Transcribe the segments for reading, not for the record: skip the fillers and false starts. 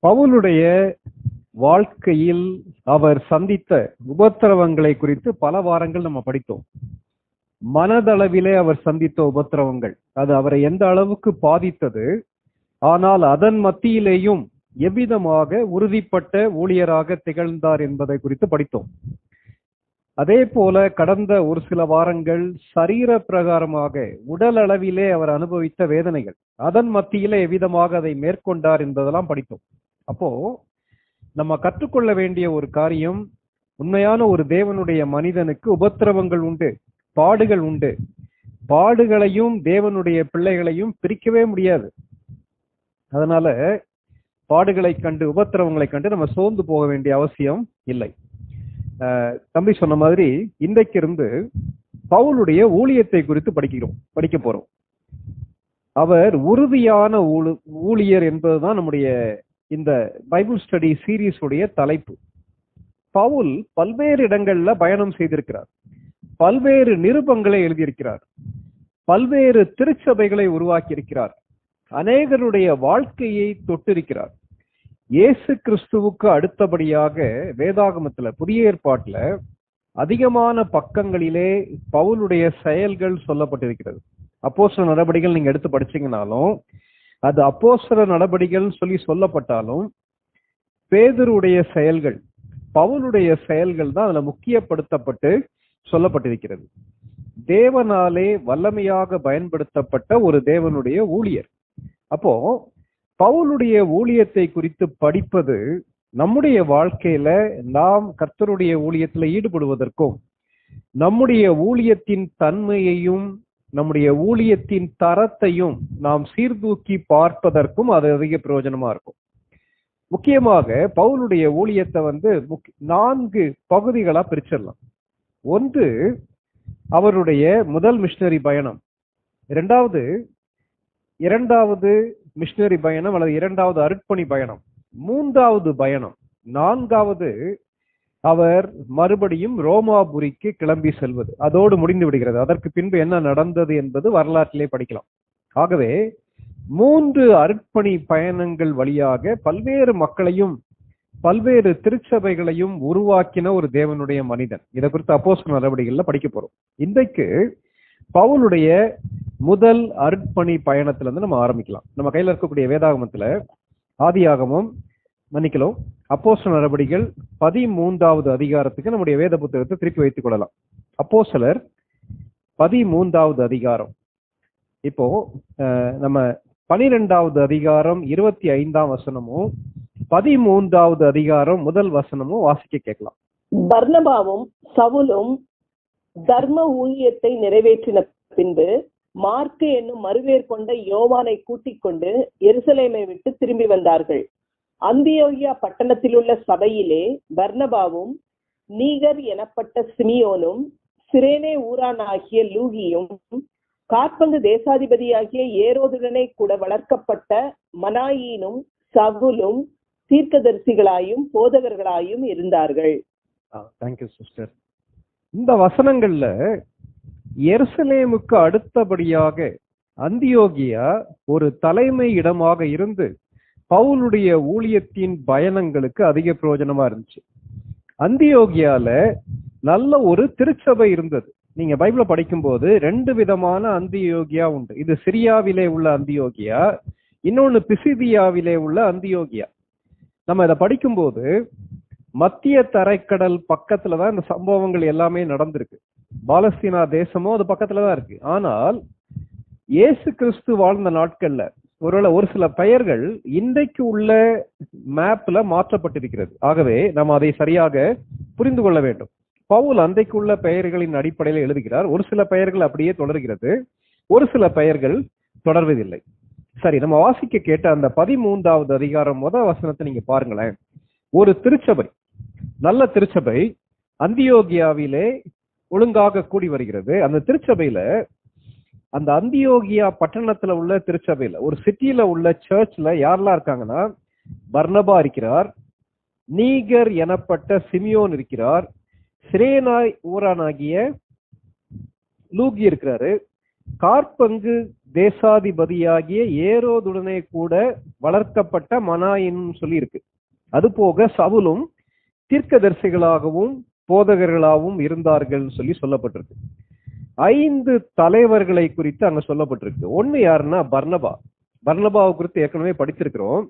பவுலுடைய வாழ்க்கையில் அவர் சந்தித்த உபத்திரவங்களை குறித்து பல வாரங்கள் நம்ம படித்தோம். மனதளவிலே அவர் சந்தித்த உபத்திரவங்கள், அது அவரை எந்த அளவுக்கு பாதித்தது, ஆனால் அதன் மத்தியிலேயும் எவ்விதமாக உறுதிப்பட்ட ஊழியராக திகழ்ந்தார் என்பதை குறித்து படித்தோம். அதே போல கடந்த ஒரு சில வாரங்கள் சரீர பிரகாரமாக உடல் அளவிலே அவர் அனுபவித்த வேதனைகள், அதன் மத்தியிலே எவ்விதமாக அதை மேற்கொண்டார் என்பதெல்லாம் படித்தோம். அப்போ நம்ம கற்றுக்கொள்ள வேண்டிய ஒரு காரியம், உண்மையான ஒரு தேவனுடைய மனிதனுக்கு உபத்திரவங்கள் உண்டு, பாடுகள் உண்டு. பாடுகளையும் தேவனுடைய பிள்ளைகளையும் பிரிக்கவே முடியாது. அதனால பாடுகளை கண்டு, உபத்திரவங்களை கண்டு நம்ம சோர்ந்து போக வேண்டிய அவசியம் இல்லை. தம்பி சொன்ன மாதிரி இன்றைக்கு இருந்து பவுலுடைய ஊழியத்தை குறித்து படிக்க போறோம். அவர் உறுதியான ஊழியர் என்பதுதான் நம்முடைய இந்த பைபிள் ஸ்டடி சீரீஸ் உடைய தலைப்பு. பவுல் பல்வேறு இடங்கள்ல பயணம் செய்திருக்கிறார், பல்வேறு நிருபங்களை எழுதியிருக்கிறார், பல்வேறு திருச்சபைகளை உருவாக்கி இருக்கிறார், அநேகருடைய வாழ்க்கையை தொட்டிருக்கிறார். இயேசு கிறிஸ்துவுக்கு அடுத்தபடியாக வேதாகமத்துல, புதிய ஏற்பாட்டுல அதிகமான பக்கங்களிலே பவுலுடைய செயல்கள் சொல்லப்பட்டிருக்கிறது. அப்போஸ்தலர் நடபடிகள் நீங்க எடுத்து படிச்சீங்கன்னாலும், அது அப்போஸ்தலர் நடபடிகள் சொல்லப்பட்டாலும், பேதுருடைய செயல்கள், பவுலுடைய செயல்கள் தான் அதுல முக்கியப்படுத்தப்பட்டு சொல்லப்பட்டிருக்கிறது. தேவனாலே வல்லமையாக பயன்படுத்தப்பட்ட ஒரு தேவனுடைய ஊழியர். அப்போ பவுலுடைய ஊழியத்தை குறித்து படிப்பது நம்முடைய வாழ்க்கையில நாம் கர்த்தருடைய ஊழியத்துல ஈடுபடுவதற்கும், நம்முடைய ஊழியத்தின் தன்மையையும் நம்முடைய ஊழியத்தின் தரத்தையும் நாம் சீர்தூக்கி பார்ப்பதற்கும் அது அதிக பிரயோஜனமா இருக்கும். முக்கியமாக பவுலுடைய ஊழியத்தை 4 பகுதிகளா பிரிச்சிடலாம். ஒன்று, அவருடைய முதல் மிஷனரி பயணம். இரண்டாவது மிஷனரி பயணம் அல்லது இரண்டாவது அருட்பணி பயணம். 3வது பயணம். 4வது அவர் மறுபடியும் ரோமாபுரிக்கு கிளம்பி செல்வது. அதோடு முடிந்து விடுகிறது. அதற்கு பின்பு என்ன நடந்தது என்பது வரலாற்றிலே படிக்கலாம். ஆகவே 3 அருட்பணி பயணங்கள் வழியாக பல்வேறு மக்களையும் பல்வேறு திருச்சபைகளையும் உருவாக்கின ஒரு தேவனுடைய மனிதன். இதை குறித்து அப்போஸ்தலர் நடவடிக்கைகள்ல படிக்க போறோம். இன்றைக்கு பவுலுடைய முதல் அருட்பணி பயணத்துல இருந்து நம்ம ஆரம்பிக்கலாம். நம்ம கையில இருக்கக்கூடிய வேதாகமத்துல ஆதியாகமம், அப்போஸ்தலர் நடவடிக்கைகள் 13வது அதிகாரத்துக்கு நம்முடைய வேத புத்தகத்தை திருப்பி வைத்துக் கொள்ளலாம். அப்போஸ்தலர் 13வது அதிகாரம். இப்போ நம்ம 12வது அதிகாரம் 25ஆம் வசனமும் 13வது அதிகாரம் முதல் வசனமும் வாசிக்க கேட்கலாம். பர்னபாவும் சவுலும் தர்ம ஊழியத்தை நிறைவேற்றின பின்பு மார்க்கு என்னும் மறுவேர் கொண்ட யோவானை கூட்டிக் கொண்டு எருசலேமை விட்டு திரும்பி வந்தார்கள். அந்தியோகியா பட்டணத்தில் உள்ள சபையிலே பர்னபாவும் நீகர் எனப்பட்ட சிமியோனும் சிரேனே ஊரானாகிய லூகியும் காற்பங்கு தேசாதிபதியாகிய ஏரோதுடனே கூட வளர்க்கப்பட்ட மனாயீனும் சவுலும் தீர்க்கதரிசிகளாயும் போதகர்களாயும் இருந்தார்கள். Thank you sister. இந்த வசனங்கள்ல எருசலேமுக்கு அடுத்தபடியாக அந்தியோகியா ஒரு தலைமை இடமாக இருந்து பவுலுடைய ஊழியத்தின் பயணங்களுக்கு அதிக பிரயோஜனமா இருந்துச்சு. அந்தியோகியால நல்ல ஒரு திருச்சபை இருந்தது. நீங்க பைபிளை படிக்கும் போது 2 விதமான அந்தியோகியா உண்டு. இது சிரியாவிலே உள்ள அந்தியோகியா, இன்னொன்னு பிசிதியாவிலே உள்ள அந்தியோகியா. நம்ம இதை படிக்கும்போது மத்திய தரைக்கடல் பக்கத்துலதான் இந்த சம்பவங்கள் எல்லாமே நடந்திருக்கு. பாலஸ்தீனா தேசமும் அது பக்கத்துலதான் இருக்கு. ஆனால் இயேசு கிறிஸ்து வாழ்ந்த நாட்கள்ல ஒரு சில பெயர்கள் இன்றைக்கு உள்ள மேப்ல மாற்றப்பட்டிருக்கிறது. ஆகவே நம்ம அதை சரியாக புரிந்து கொள்ள வேண்டும். பவுல் அன்றைக்கு உள்ள பெயர்களின் அடிப்படையில் எழுதுகிறார். ஒரு சில பெயர்கள் அப்படியே தொடர்கிறது, ஒரு சில பெயர்கள் தொடர்வதில்லை. சரி, நம்ம வாசிக்க கேட்ட அந்த 13வது அதிகாரம் முதல் வசனத்தை நீங்க பாருங்களேன். ஒரு திருச்சபை, நல்ல திருச்சபை அந்தியோகியாவிலே ஒழுங்காக கூடி வருகிறது. அந்த திருச்சபையில, அந்த அந்தியோகியா பட்டணத்துல உள்ள திருச்சபையில, ஒரு சிட்டியில உள்ள சர்ச்ல யாரெல்லாம் இருக்காங்கன்னா, பர்னபா இருக்கிறார், நீகர் எனப்பட்ட சிமியோன் இருக்கிறார், சிரேனாய் ஊரானாகிய லூகி இருக்கிறாரு, காற்பங்கு தேசாதிபதியாகிய ஏரோதுடனே கூட வளர்க்கப்பட்ட மனாயின் சொல்லி இருக்கு. அது போக சவுலும் தீர்க்கதரிசிகளாகவும் போதகர்களாகவும் இருந்தார்கள் சொல்லி சொல்லப்பட்டிருக்கு. 5 தலைவர்களை குறித்து அங்க சொல்லப்பட்டிருக்கு. ஒண்ணு யாருன்னா பர்னபா. பர்னபாவை குறித்து ஏற்கனவே படித்திருக்கிறோம்.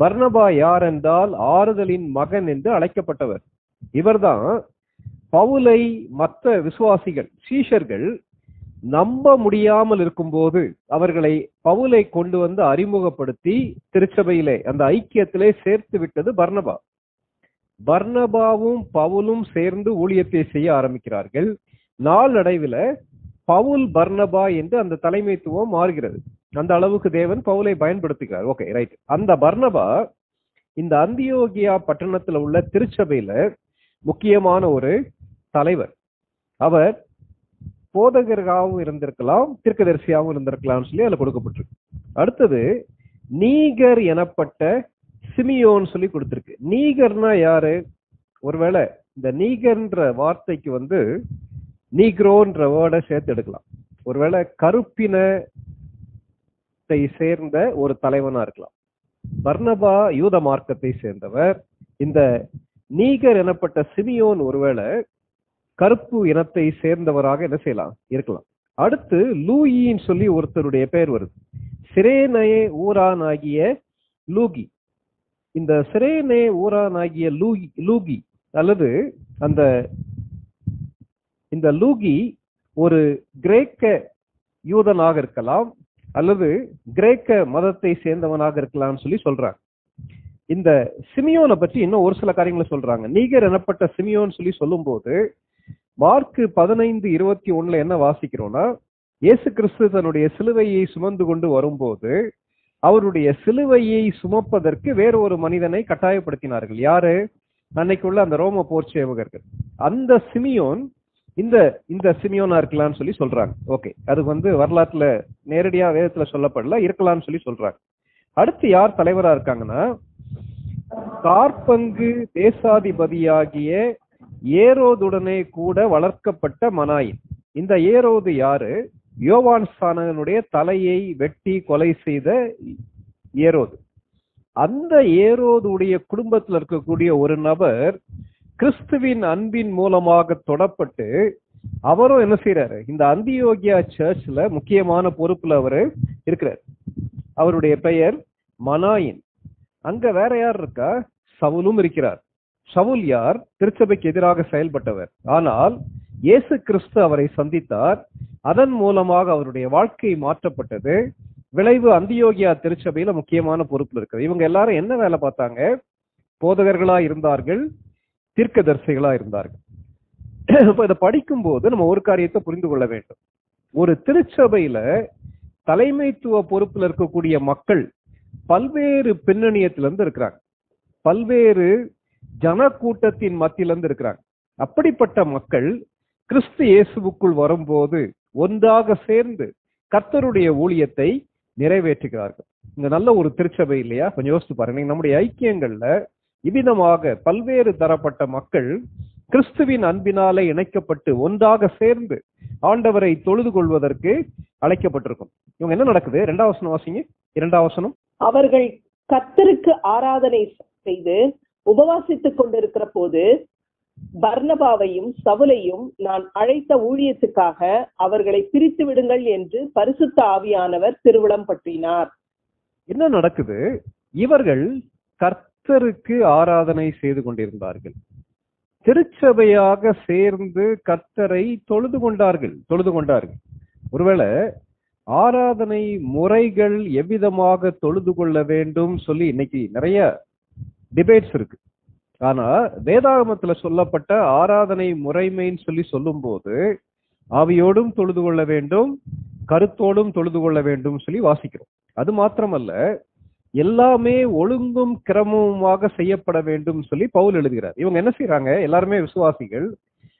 பர்னபா யார் என்றால் ஆறுதலின் மகன் என்று அழைக்கப்பட்டவர். இவர்தான் பவுலை மற்ற விசுவாசிகள் சீஷர்கள் நம்ப முடியாமல் இருக்கும்போது அவர்களை பவுலை கொண்டு வந்து அறிமுகப்படுத்தி திருச்சபையிலே அந்த ஐக்கியத்திலே சேர்த்து விட்டது பர்னபா. பர்னபாவும் பவுலும் சேர்ந்து ஊழியத்தை செய்ய ஆரம்பிக்கிறார்கள். நாளடைவில் பவுல் பர்னபா என்று அந்த தலைமைத்துவம் மாறுகிறது. அந்த அளவுக்கு தேவன் பவுலை பயன்படுத்துகிறார். Okay, right. அந்த பர்னபா இந்த அந்தியோகியா பட்டணத்துல உள்ள திருச்சபையில முக்கியமான ஒரு தலைவர். அவர் போதகராகவும் இருந்திருக்கலாம், தீர்க்கதரிசியாகவும் இருந்திருக்கலாம் சொல்லி அதுல கொடுக்கப்பட்டிருக்கு. அடுத்தது நீகர் எனப்பட்ட சிமியோன் சொல்லி கொடுத்திருக்கு. நீகர்னா யாரு? ஒருவேளை இந்த நீகர்ன்ற வார்த்தைக்கு வந்து நீக்ரோன்ற வேர்டை சேர்த்து எடுக்கலாம். ஒருவேளை கருப்பினத்தை சேர்ந்த ஒரு தலைவனா இருக்கலாம். பர்னபா யூத மார்க்கத்தை சேர்ந்தவர். இந்த நீகர் எனப்பட்ட சிமியோன் ஒருவேளை கருப்பு இனத்தை சேர்ந்தவராக என்ன செய்யலாம், இருக்கலாம். அடுத்து லூயின்னு சொல்லி ஒருத்தருடைய பெயர் வருது. சிரேனே ஊரான் ஆகிய லூகி. இந்த சிரேனே ஊரான் ஆகிய லூகி அல்லது இந்த லூகி ஒரு கிரேக்க யூதனாக இருக்கலாம் அல்லது கிரேக்க மதத்தை சேர்ந்தவனாக இருக்கலாம் சொல்லி சொல்றாங்க. இந்த சிமியோனை பற்றி இன்னும் ஒரு சில காரியங்களை சொல்றாங்க. நீகர் எனப்பட்ட சிமியோன் சொல்லி சொல்லும் போது மார்க் 15:21 என்ன வாசிக்கிறோம்னா, இயேசு கிறிஸ்து தன்னுடைய சிலுவையை சுமந்து கொண்டு வரும்போது அவருடைய சிலுவையை சுமப்பதற்கு வேற ஒரு மனிதனை கட்டாயப்படுத்தினார்கள். யாரு? அன்னைக்குள்ள அந்த ரோம போர் சேவகர்கள். அந்த சிமியோன் இந்த சிமியோனா இருக்கலாம்னு சொல்லி சொல்றாங்க. ஓகே, அது வந்து வரலாற்றுல நேரடியா வேதத்துல சொல்லப்படல, இருக்கலாம்னு சொல்லி சொல்றாங்க. அடுத்து யார் தலைவரா இருக்காங்கன்னா, காற்பங்கு தேசாதிபதியாகிய ஏரோதுடனே கூட வளர்க்கப்பட்ட மனாயின். இந்த ஏரோது யாரு? யோவான் ஸ்நானகனுடைய தலையை வெட்டி கொலை செய்த ஏரோது. அந்த ஏரோதுடைய குடும்பத்தில் இருக்கக்கூடிய ஒரு நபர் கிறிஸ்துவின் அன்பின் மூலமாக தொடப்பட்டு அவரும் என்ன செய்யறாரு, இந்த அந்தியோகியா சர்ச்ல முக்கியமான பொறுப்புல அவரு இருக்கிறார். அவருடைய பெயர் மனாயின். அங்க வேற யார் இருக்கா? சவுலும் இருக்கிறார். சவுல் யார்? திருச்சபைக்கு எதிராக செயல்பட்டவர். ஆனால் இயேசு கிறிஸ்து அவரை சந்தித்தார். அதன் மூலமாக அவருடைய வாழ்க்கை மாற்றப்பட்டது. விளைவு அந்தியோகியா திருச்சபையில முக்கியமான பொறுப்புல இருக்கு. இவங்க எல்லாரும் என்ன வேலை பார்த்தாங்க? போதகர்களா இருந்தார்கள், தீர்க்கதரிசிகளா இருந்தார்கள். இப்ப இதை படிக்கும் போது நம்ம ஒரு காரியத்தை புரிந்து கொள்ள வேண்டும். ஒரு திருச்சபையில தலைமைத்துவ பொறுப்புல இருக்கக்கூடிய மக்கள் பல்வேறு பின்னணியத்திலிருந்து இருக்கிறாங்க, பல்வேறு ஜனக்கூட்டத்தின் மத்தியிலிருந்து இருக்கிறாங்க. அப்படிப்பட்ட மக்கள் கிறிஸ்து இயேசுவுக்குள் வரும்போது ஒன்றாக சேர்ந்து கர்த்தருடைய ஊழியத்தை நிறைவேற்றுகிறார்கள். இங்க நல்ல ஒரு திருச்சபை இல்லையா? கொஞ்சம் யோசித்து பாருங்க. நம்முடைய ஐக்கியங்கள்ல இவ்விதமாக பல்வேறு தரப்பட்ட மக்கள் கிறிஸ்துவின் அன்பினாலே இணைக்கப்பட்டு ஒன்றாக சேர்ந்து ஆண்டவரை தொழுது கொள்வதற்கு அழைக்கப்பட்டிருக்கும். இவங்க என்ன நடக்குது? 2வது வசனம் வாசிங்க. 2வது வசனம். அவர்கள் கர்த்தருக்கு ஆராதனை செய்து உபவாசித்துக் கொண்டிருக்கிற போது பர்னபாவையும் சவுலையும் நான் அழைத்த ஊழியத்துக்காக அவர்களை பிரித்து விடுங்கள் என்று பரிசுத்த ஆவியானவர் திருவிழம் பற்றினார். என்ன நடக்குது? இவர்கள் கர்த்தருக்கு ஆராதனை செய்து கொண்டிருந்தார்கள். திருச்சபையாக சேர்ந்து கர்த்தரை தொழுது கொண்டார்கள். ஒருவேளை ஆராதனை முறைகள் எவ்விதமாக தொழுது கொள்ள வேண்டும் சொல்லி இன்னைக்கு நிறைய டிபேட்ஸ் இருக்கு. ஆனா வேதாகமத்துல சொல்லப்பட்ட ஆராதனை முறைமைன்னு சொல்லி சொல்லும் போது ஆவியோடும் தொழுது கொள்ள வேண்டும், கருத்தோடும் தொழுது கொள்ள வேண்டும் சொல்லி வாசிக்கிறோம். அது மாத்திரமல்ல, எல்லாமே ஒழுங்கும் கிரமமாக செய்யப்பட வேண்டும் சொல்லி பவுல் எழுதுகிறார். இவங்க என்ன செய்யறாங்க? எல்லாருமே விசுவாசிகள்,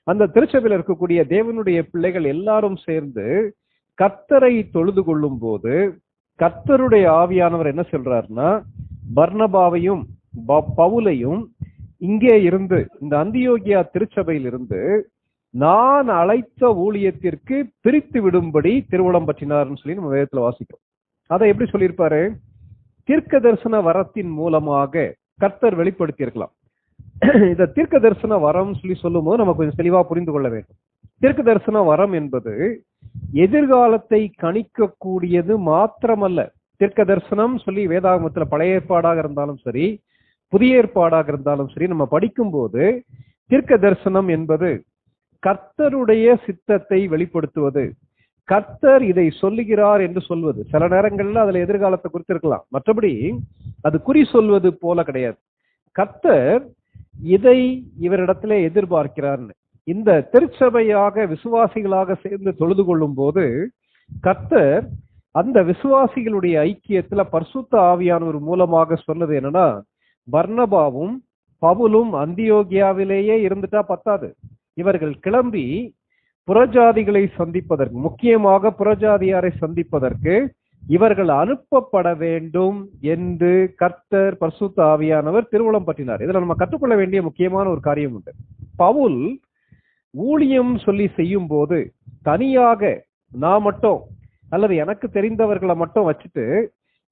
அந்த திருச்சபையில் இருக்கக்கூடிய தேவனுடைய பிள்ளைகள் எல்லாரும் சேர்ந்து கர்த்தரை தொழுது கொள்ளும் போது கர்த்தருடைய ஆவியானவர் என்ன சொல்றாருன்னா, பர்னபாவையும் பவுலையும் இங்கே இருந்து இந்த அந்தியோகியா திருச்சபையில் இருந்து நான் அழைத்த ஊழியத்திற்கு பிரித்து விடும்படி திருவுளம் பற்றினார்னு சொல்லி நம்ம வேதத்துல வாசிக்கிறோம். அதை எப்படி சொல்லியிருப்பாரு? தீர்க்க தரிசன வரத்தின் மூலமாக கர்த்தர் வெளிப்படுத்தி இருக்கலாம். இந்த தீர்க்க தரிசன வரம் சொல்லி சொல்லும் போது நம்ம கொஞ்சம் தெளிவா புரிந்து கொள்ள வேண்டும். தீர்க்க தரிசன வரம் என்பது எதிர்காலத்தை கணிக்கக்கூடியது மாத்திரமல்ல. தீர்க்க தரிசனம் சொல்லி வேதாகமத்துல பழைய ஏற்பாடாக இருந்தாலும் சரி, புதிய ஏற்பாடாக இருந்தாலும் சரி, நம்ம படிக்கும் போது தீர்க்க தரிசனம் என்பது கர்த்தருடைய சித்தத்தை வெளிப்படுத்துவது. கர்த்தர் இதை சொல்லுகிறார் என்று சொல்வது. சில நேரங்கள்ல அதுல எதிர்காலத்தை குறித்திருக்கலாம், மற்றபடி அது குறி சொல்வது போல கிடையாது. கர்த்தர் இதை இவரிடத்துல எதிர்பார்க்கிறார்னு. இந்த திருச்சபையாக விசுவாசிகளாக சேர்ந்து தொழுது கொள்ளும் போது கர்த்தர் அந்த விசுவாசிகளுடைய ஐக்கியத்துல பரிசுத்த ஆவியானவர் மூலமாக சொன்னது என்னன்னா, பர்னபாவும் பவுலும் அந்தியோகியாவிலேயே இருந்துட்டா பத்தாது, இவர்கள் கிளம்பி புறஜாதிகளை சந்திப்பதற்கு, முக்கியமாக புறஜாதியாரை சந்திப்பதற்கு இவர்கள் அனுப்பப்பட வேண்டும் என்று கர்த்தர் பரிசுத்த ஆவியானவர் திருவுளம் பற்றினார். இதுல நம்ம கற்றுக்கொள்ள வேண்டிய முக்கியமான ஒரு காரியம் உண்டு. பவுல் ஊழியம் சொல்லி செய்யும் போது தனியாக நான் மட்டும் அல்லது எனக்கு தெரிந்தவர்களை மட்டும் வச்சுட்டு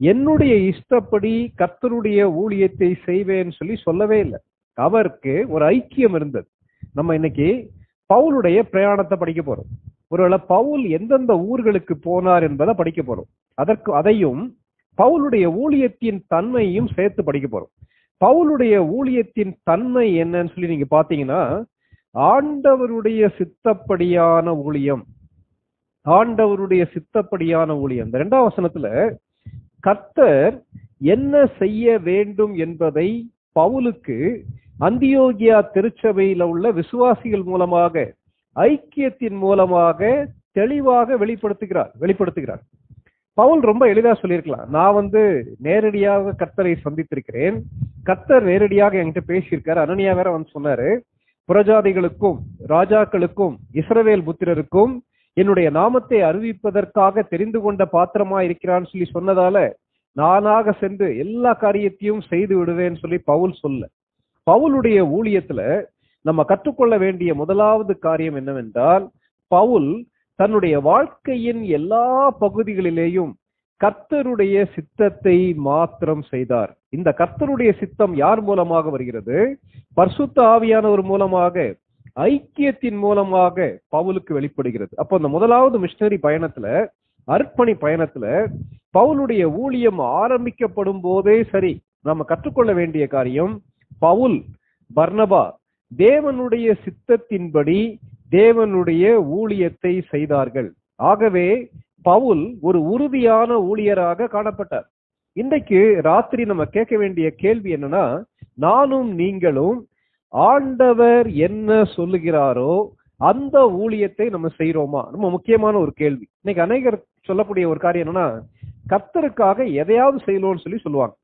என்னுடைய இஷ்டப்படி கர்த்தருடைய ஊழியத்தை செய்வேன்னு சொல்லி சொல்லவே இல்லை. அவருக்கு ஒரு ஐக்கியம் இருந்தது. நம்ம இன்னைக்கு பவுலுடைய பிரயாணத்தை படிக்க போறோம். ஒருவேளை பவுல் எந்தெந்த ஊர்களுக்கு போனார் என்பதை படிக்க போறோம். அதையும் பவுலுடைய ஊழியத்தின் தன்மையும் சேர்த்து படிக்க போறோம். பவுலுடைய ஊழியத்தின் தன்மை என்னன்னு சொல்லி நீங்க பாத்தீங்கன்னா, ஆண்டவருடைய சித்தப்படியான ஊழியம். ஆண்டவருடைய சித்தப்படியான ஊழியம். இந்த 2ஆம் வசனத்துல கர்த்தர் என்ன செய்ய வேண்டும் என்பதை பவுலுக்கு அந்தியோகியா திருச்சபையில உள்ள விசுவாசிகள் மூலமாக, ஐக்கியத்தின் மூலமாக தெளிவாக வெளிப்படுத்துகிறார். பவுல் ரொம்ப எளிதா சொல்லியிருக்கலாம், நான் நேரடியாக கர்த்தரை சந்தித்திருக்கிறேன், கர்த்தர் நேரடியாக என்கிட்ட பேசியிருக்காரு. அனனியா வேற சொன்னாரு, புறஜாதிகளுக்கும் ராஜாக்களுக்கும் இஸ்ரவேல் புத்திரருக்கும் என்னுடைய நாமத்தை அறிவிப்பதற்காக தெரிந்து கொண்ட பாத்திரமா இருக்கிறான்னு சொல்லி சொன்னதால நானாக சென்று எல்லா காரியத்தையும் செய்து விடுவேன்னு சொல்லி பவுல் சொல்ல. பவுலுடைய ஊழியத்துல நம்ம கற்றுக்கொள்ள வேண்டிய முதலாவது காரியம் என்னவென்றால், பவுல் தன்னுடைய வாழ்க்கையின் எல்லா பகுதிகளிலேயும் கர்த்தருடைய சித்தத்தை மாத்திரம் செய்தார். இந்த கர்த்தருடைய சித்தம் யார் மூலமாக வருகிறது? பரிசுத்த ஆவியானவர் மூலமாக, ஐக்கியத்தின் மூலமாக பவுலுக்கு வெளிப்படுகிறது. அப்போ இந்த முதலாவது மிஷனரி பயணத்துல, அர்ப்பணி பயணத்துல பவுலுடைய ஊழியம் ஆரம்பிக்கப்படும் போதே சரி, நம்ம கற்றுக்கொள்ள வேண்டிய காரியம், பவுல் பர்னபா தேவனுடைய சித்தத்தின்படி தேவனுடைய ஊழியத்தை செய்தார்கள். ஆகவே பவுல் ஒரு உறுதியான ஊழியராக காணப்பட்டார். இன்றைக்கு ராத்திரி நம்ம கேட்க வேண்டிய கேள்வி என்னன்னா, நானும் நீங்களும் ஆண்டவர் என்ன சொல்லுகிறாரோ அந்த ஊழியத்தை நம்ம செய்யறோமா? ரொம்ப முக்கியமான ஒரு கேள்வி. இன்னைக்கு அநேகர் சொல்லக்கூடிய ஒரு காரியம் என்னன்னா, கர்த்தருக்காக எதையாவது செய்யணும்னு சொல்லி சொல்லுவாங்க.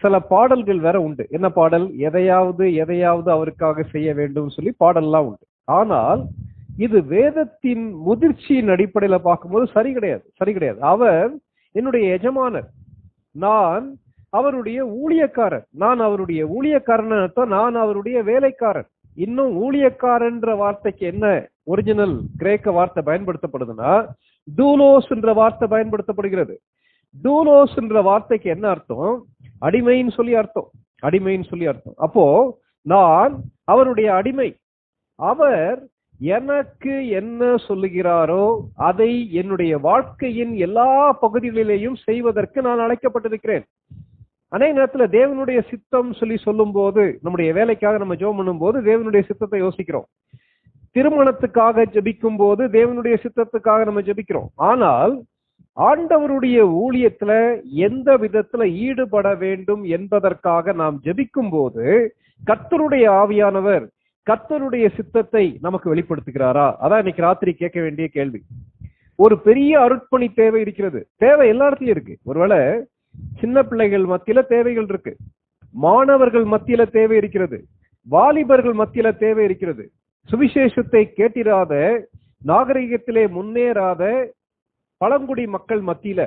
சில பாடல்கள் வேற உண்டு. என்ன பாடல்? எதையாவது அவருக்காக செய்ய வேண்டும் சொல்லி பாடல்லாம் உண்டு. ஆனால் இது வேதத்தின் முதிர்ச்சியின் அடிப்படையில பார்க்கும்போது சரி கிடையாது. அவர் என்னுடைய எஜமானர், நான் அவருடைய ஊழியக்காரன். நான் அவருடைய ஊழியக்காரன், நான் அவருடைய வேலைக்காரன். இன்னும் ஊழியக்காரன்ற வார்த்தைக்கு என்ன ஒரிஜினல் கிரேக்க வார்த்தை பயன்படுத்தப்படுதுன்னா, டூலோஸ் என்ற வார்த்தை பயன்படுத்தப்படுகிறது. டூலோஸ் என்ற வார்த்தைக்கு என்ன அர்த்தம்? அடிமைன்னு சொல்லி அர்த்தம். அப்போ நான் அவருடைய அடிமை. அவர் எனக்கு என்ன சொல்லுகிறாரோ அதை என்னுடைய வாழ்க்கையின் எல்லா பகுதிகளிலேயும் செய்வதற்கு நான் அழைக்கப்பட்டிருக்கிறேன். அநேக நேரத்துல தேவனுடைய சித்தம் சொல்லி சொல்லும் போது, நம்முடைய வேலைக்காக நம்ம ஜெபம் பண்ணும் போது தேவனுடைய சித்தத்தை யோசிக்கிறோம். திருமணத்துக்காக ஜெபிக்கும் போது தேவனுடைய சித்தத்துக்காக நம்ம ஜெபிக்கிறோம். ஆனால் ஆண்டவருடைய ஊழியத்துல எந்த விதத்துல ஈடுபட வேண்டும் என்பதற்காக நாம் ஜெபிக்கும் போது கர்த்தருடைய ஆவியானவர் கர்த்தருடைய சித்தத்தை நமக்கு வெளிப்படுத்துகிறாரா? அதான் இன்னைக்கு ராத்திரி கேட்க வேண்டிய கேள்வி. ஒரு பெரிய அருட்பணி தேவை இருக்கிறது. தேவை எல்லா இடத்துலயும் இருக்கு. ஒருவேளை சின்ன பிள்ளைகள் மத்தியில தேவைகள் இருக்கு, மாணவர்கள் மத்தியில தேவை இருக்கிறது, வாலிபர்கள் மத்தியில தேவை இருக்கிறது. சுவிசேஷத்தை கேட்டிராத, நாகரிகத்திலே முன்னேறாத பழங்குடி மக்கள் மத்தியில,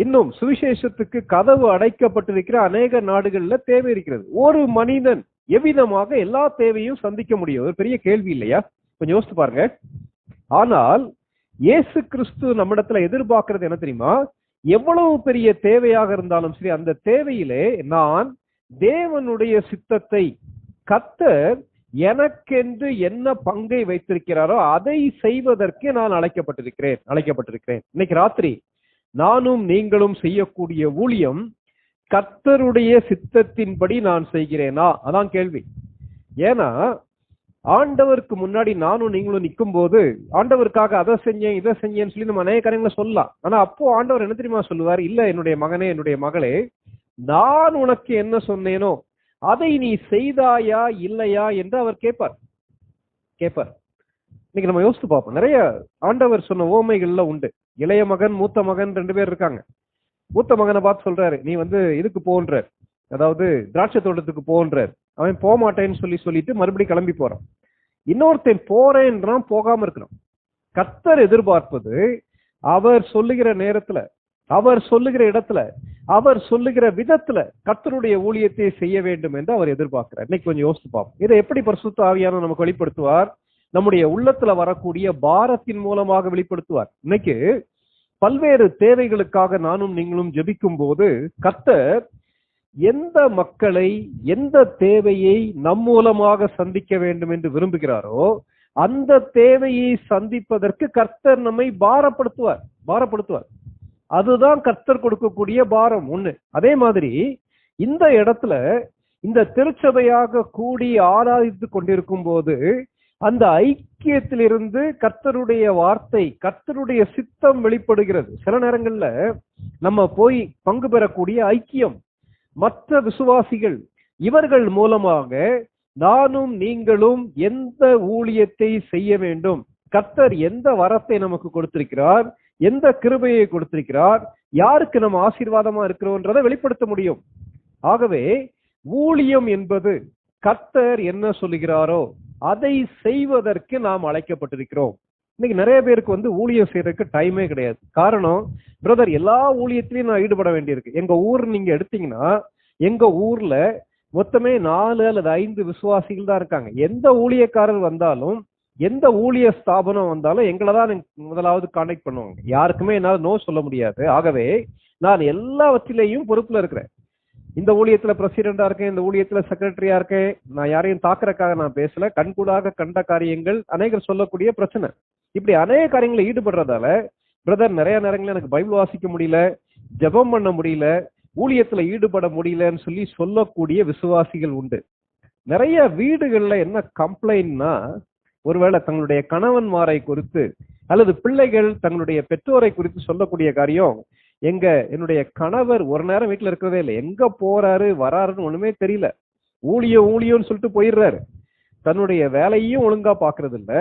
இன்னும் சுவிசேஷத்துக்கு கதவு அடைக்கப்பட்டிருக்கிற அநேக நாடுகள்ல தேவை இருக்கிறது. ஒரு மனிதன் எவ்விதமாக எல்லா தேவையும் சந்திக்க முடியும்? ஒரு பெரிய கேள்வி இல்லையா? கொஞ்சம் யோசித்து பாருங்க. ஆனால் இயேசு கிறிஸ்து நம்மிடத்துல எதிர்பார்க்கிறது என்ன தெரியுமா? எவ்வளவு பெரிய தேவையாக இருந்தாலும் சரி, அந்த தேவையிலே நான் தேவனுடைய சித்தத்தை, கர்த்தர் எனக்கென்று என்ன பங்கை வைத்திருக்கிறாரோ அதை செய்வதற்கு நான் அழைக்கப்பட்டிருக்கிறேன். இன்னைக்கு ராத்திரி நானும் நீங்களும் செய்யக்கூடிய ஊழியம் கர்த்தருடைய சித்தத்தின்படி நான் செய்கிறேனா? அதான் கேள்வி. ஏன்னா ஆண்டவருக்கு முன்னாடி நானும் நீங்களும் நிற்கும் போது ஆண்டவருக்காக அதை செஞ்சேன் இதை செஞ்சேன்னு சொல்லி நம்ம அநேக காரியங்களை சொல்லலாம். ஆனா அப்போ ஆண்டவர் என்ன தெரியுமா சொல்லுவார்? இல்ல என்னுடைய மகனே, என்னுடைய மகளே, நான் உனக்கு என்ன சொன்னேனோ அதை நீ செய்தாயா இல்லையா என்று அவர் கேட்பார். இன்னைக்கு நம்ம யோசித்து பார்ப்போம். நிறைய ஆண்டவர் சொன்ன ஓமைகள்ல உண்டு. இளைய மகன், மூத்த மகன் 2 பேர் இருக்காங்க. மூத்த மகனை பார்த்து சொல்றாரு, நீ இதுக்கு போன்றார், அதாவது திராட்சை தோட்டத்துக்கு போன்றார். அவன் போக மாட்டேன்னு சொல்லிட்டு மறுபடியும் கிளம்பி போறான். இன்னொருத்தன் போறேன்றான், போகாம இருக்கிறான். கர்த்தர் எதிர்பார்ப்பது அவர் சொல்லுகிற நேரத்துல, அவர் சொல்லுகிற இடத்துல, அவர் சொல்லுகிற விதத்துல கர்த்தருடைய ஊழியத்தை செய்ய வேண்டும் என்று அவர் எதிர்பார்க்கிறார். இன்னைக்கு கொஞ்சம் யோசித்து பார்ப்போம். இதை எப்படி பரிசுத்த ஆவியானவர் நமக்கு வெளிப்படுத்துவார்? நம்முடைய உள்ளத்துல வரக்கூடிய பாரத்தின் மூலமாக வெளிப்படுத்துவார். இன்னைக்கு பல்வேறு தேவைகளுக்காக நானும் நீங்களும் ஜெபிக்கும் போது கர்த்தர் எந்த மக்களை, எந்த தேவையை நம் மூலமாக சந்திக்க வேண்டும் என்று விரும்புகிறாரோ அந்த தேவையை சந்திப்பதற்கு கர்த்தர் நம்மை பாரப்படுத்துவார். அதுதான் கர்த்தர் கொடுக்கக்கூடிய பாரம் ஒண்ணு. அதே மாதிரி இந்த இடத்துல இந்த திருச்சபையாக கூடி ஆராதித்து கொண்டிருக்கும் போது அந்த ஐக்கியத்திலிருந்து கர்த்தருடைய வார்த்தை, கர்த்தருடைய சித்தம் வெளிப்படுகிறது. சில நேரங்கள்ல நம்ம போய் பங்கு பெறக்கூடிய ஐக்கியம், மற்ற விசுவாசிகள், இவர்கள் மூலமாக நானும் நீங்களும் எந்த ஊழியத்தை செய்ய வேண்டும், கர்த்தர் எந்த வரத்தை நமக்கு கொடுத்திருக்கிறார், எந்த கிருபையை கொடுத்திருக்கிறார், யாருக்கு நம்ம ஆசீர்வாதமா இருக்கிறோன்றதை வெளிப்படுத்த முடியும். ஆகவே ஊழியம் என்பது கர்த்தர் என்ன சொல்லுகிறாரோ அதை செய்வதற்கு நாம் அழைக்கப்பட்டிருக்கிறோம். இன்னைக்கு நிறைய பேருக்கு ஊழியம் செய்யறதுக்கு டைமே கிடையாது. காரணம், பிரதர் எல்லா ஊழியத்திலையும் நான் ஈடுபட வேண்டியிருக்கு. எங்க ஊர் நீங்க எடுத்தீங்கன்னா, எங்க ஊர்ல மொத்தமே 4 அல்லது 5 விசுவாசிகள் தான் இருக்காங்க. எந்த ஊழியக்காரர் வந்தாலும், எந்த ஊழிய ஸ்தாபனம் வந்தாலும் எங்களை தான் முதலாவது கான்டாக்ட் பண்ணுவாங்க. யாருக்குமே என்னால் நோ சொல்ல முடியாது. ஆகவே நான் எல்லாவற்றிலையும் பொறுப்புல இருக்கிறேன். இந்த ஊழியத்துல பிரசிடண்டா இருக்கேன், இந்த ஊழியத்துல செக்ரட்டரியா இருக்கேன். நான் யாரையும் தாக்குறதுக்காக நான் பேசல. கண்கூடாக கண்ட காரியங்கள் அநேகர் சொல்லக்கூடிய பிரச்சனை. இப்படி அநேக காரியங்களை ஈடுபடுறதால பிரதர் நிறைய நேரங்களில் எனக்கு பைபிள் வாசிக்க முடியல, ஜெபம் பண்ண முடியல, ஊழியத்துல ஈடுபட முடியலன்னு சொல்லக்கூடிய விசுவாசிகள் உண்டு. நிறைய வீடுகள்ல என்ன கம்ப்ளைண்ட்னா, ஒருவேளை தங்களுடைய கணவன்மாரை குறித்து அல்லது பிள்ளைகள் தங்களுடைய பெற்றோரை குறித்து சொல்லக்கூடிய காரியம், என்னுடைய கணவர் ஒரு நேரம் வீட்டுல இருக்கிறதே இல்லை, எங்க போறாரு வராருன்னு ஒண்ணுமே தெரியல, ஊழியம்னு சொல்லிட்டு போயிடுறாரு, தன்னுடைய வேலையும் ஒழுங்கா பாக்குறது இல்ல,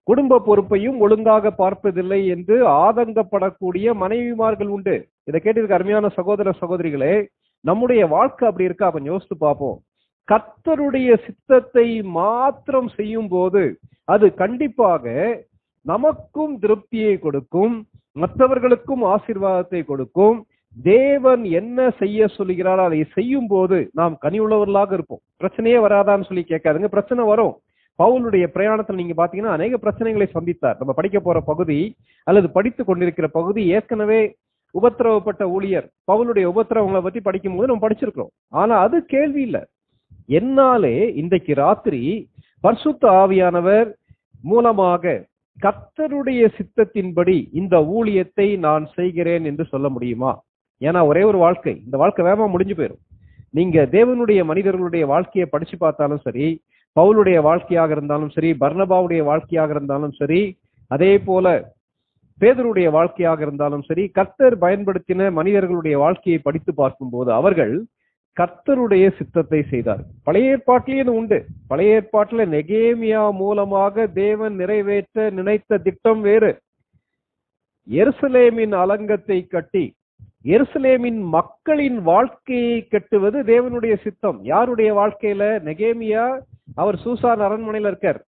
குடும்ப பொறுப்பையும் ஒழுங்காக பார்ப்பதில்லை என்று ஆதங்கப்படக்கூடிய மனைவிமார்கள் உண்டு. இதை கேட்டிருக்க அருமையான சகோதர சகோதரிகளே, நம்முடைய வாழ்க்கை அப்படி இருக்கா? கொஞ்சம் யோசித்து பார்ப்போம். கர்த்தருடைய சித்தத்தை மாத்திரம் செய்யும் போது அது கண்டிப்பாக நமக்கும் திருப்தியை கொடுக்கும், மற்றவர்களுக்கும் ஆசீர்வாதத்தை கொடுக்கும். தேவன் என்ன செய்ய சொல்லுகிறாரோ அதை செய்யும் போது நாம் கனி உள்ளவர்களாக இருப்போம். பிரச்சனையே வராதான்னு சொல்லி கேட்காதுங்க, பிரச்சனை வரும். பவுலுடைய பிரயாணத்தில் நீங்க பாத்தீங்கன்னா அநேக பிரச்சனைகளை சந்தித்தார். நம்ம படிக்க போற பகுதி அல்லது படித்து கொண்டிருக்கிற பகுதி ஏற்கனவே உபத்திரவப்பட்ட ஊழியர் பவுலுடைய உபத்திரவங்களை பத்தி படிக்கும் போது நம்ம படிச்சிருக்கிறோம். ஆனா அது கேள்வி இல்லை. என்னாலே இன்றைக்கு ராத்திரி பரிசுத்த ஆவியானவர் மூலமாக கர்த்தருடைய சித்தத்தின்படி இந்த ஊழியத்தை நான் செய்கிறேன் என்று சொல்ல முடியுமா? ஏன்னா ஒரே ஒரு வாழ்க்கை, இந்த வாழ்க்கை வேகமா முடிஞ்சு போயிடும். நீங்க தேவனுடைய மனிதர்களுடைய வாழ்க்கையை படிச்சு பார்த்தாலும் சரி, பவுலுடைய வாழ்க்கையாக இருந்தாலும் சரி, பர்னபாவுடைய வாழ்க்கையாக இருந்தாலும் சரி, அதே போல பேதுருடைய வாழ்க்கையாக இருந்தாலும் சரி, கர்த்தர் பயன்படுத்தின மனிதர்களுடைய வாழ்க்கையை படித்து பார்க்கும்போது அவர்கள் கர்த்தருடைய சித்தத்தை செய்தார். பழைய ஏற்பாட்டிலேயே உண்டு. பழைய ஏற்பாட்டில் நெகேமியா மூலமாக தேவன் நிறைவேற்ற நினைத்த திட்டம் வேறு. எருசலேமின் அலங்கத்தை கட்டி எருசலேமின் மக்களின் வாழ்க்கையை கட்டுவது தேவனுடைய சித்தம். யாருடைய வாழ்க்கையில? நெகேமியா அவர் சூசான் அரண்மனையில இருக்கார்.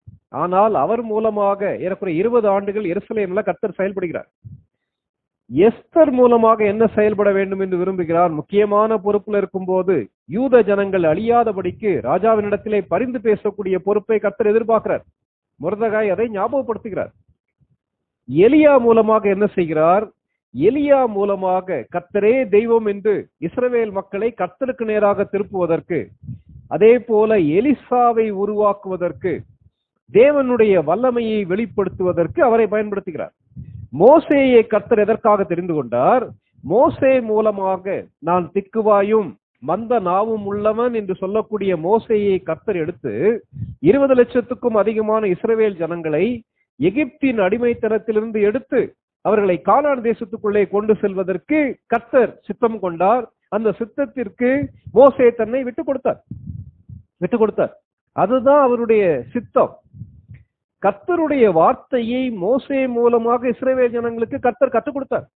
ஆனால் அவர் மூலமாக ஏறக்குறைய 20 ஆண்டுகள் எருசலேம்ல கர்த்தர் செயல்படுகிறார். எஸ்தர் மூலமாக என்ன செயல்பட வேண்டும் என்று விரும்புகிறார்? முக்கியமான பொறுப்புல இருக்கும் போது யூத ஜனங்கள் அழியாதபடிக்கு ராஜாவினிடத்திலே பரிந்து பேசக்கூடிய பொறுப்பை கர்த்தர் எதிர்பார்க்கிறார். மொர்தெகாய் அதை ஞாபகப்படுத்துகிறார். எலியா மூலமாக என்ன செய்கிறார்? எலியா மூலமாக கர்த்தரே தெய்வம் என்று இஸ்ரவேல் மக்களை கர்த்தருக்கு நேராக திருப்புவதற்கு, அதே போல எலிசாவை உருவாக்குவதற்கு, தேவனுடைய வல்லமையை வெளிப்படுத்துவதற்கு அவரை பயன்படுத்துகிறார். மோசேயை கர்த்தர் எதற்காக தெரிந்து கொண்டார்? மோசே மூலமாக நான் திக்குவாயும் மந்த நாவும் உள்ளவன் என்று சொல்லக்கூடிய மோசேயை கர்த்தர் எடுத்து 20 லட்சத்துக்கும் அதிகமான இஸ்ரவேல் ஜனங்களை எகிப்தின் அடிமைத்தனத்திலிருந்து எடுத்து அவர்களை கானான் தேசத்துக்குள்ளே கொண்டு செல்வதற்கு கர்த்தர் சித்தம் கொண்டார். அந்த சித்தத்திற்கு மோசே தன்னை விட்டுக் கொடுத்தார். அதுதான் அவருடைய சித்தம். கர்த்தருடைய வார்த்தையை மோசே மூலமாக இஸ்ரவேல் ஜனங்களுக்கு கர்த்தர் கற்றுக் கொடுத்தார்.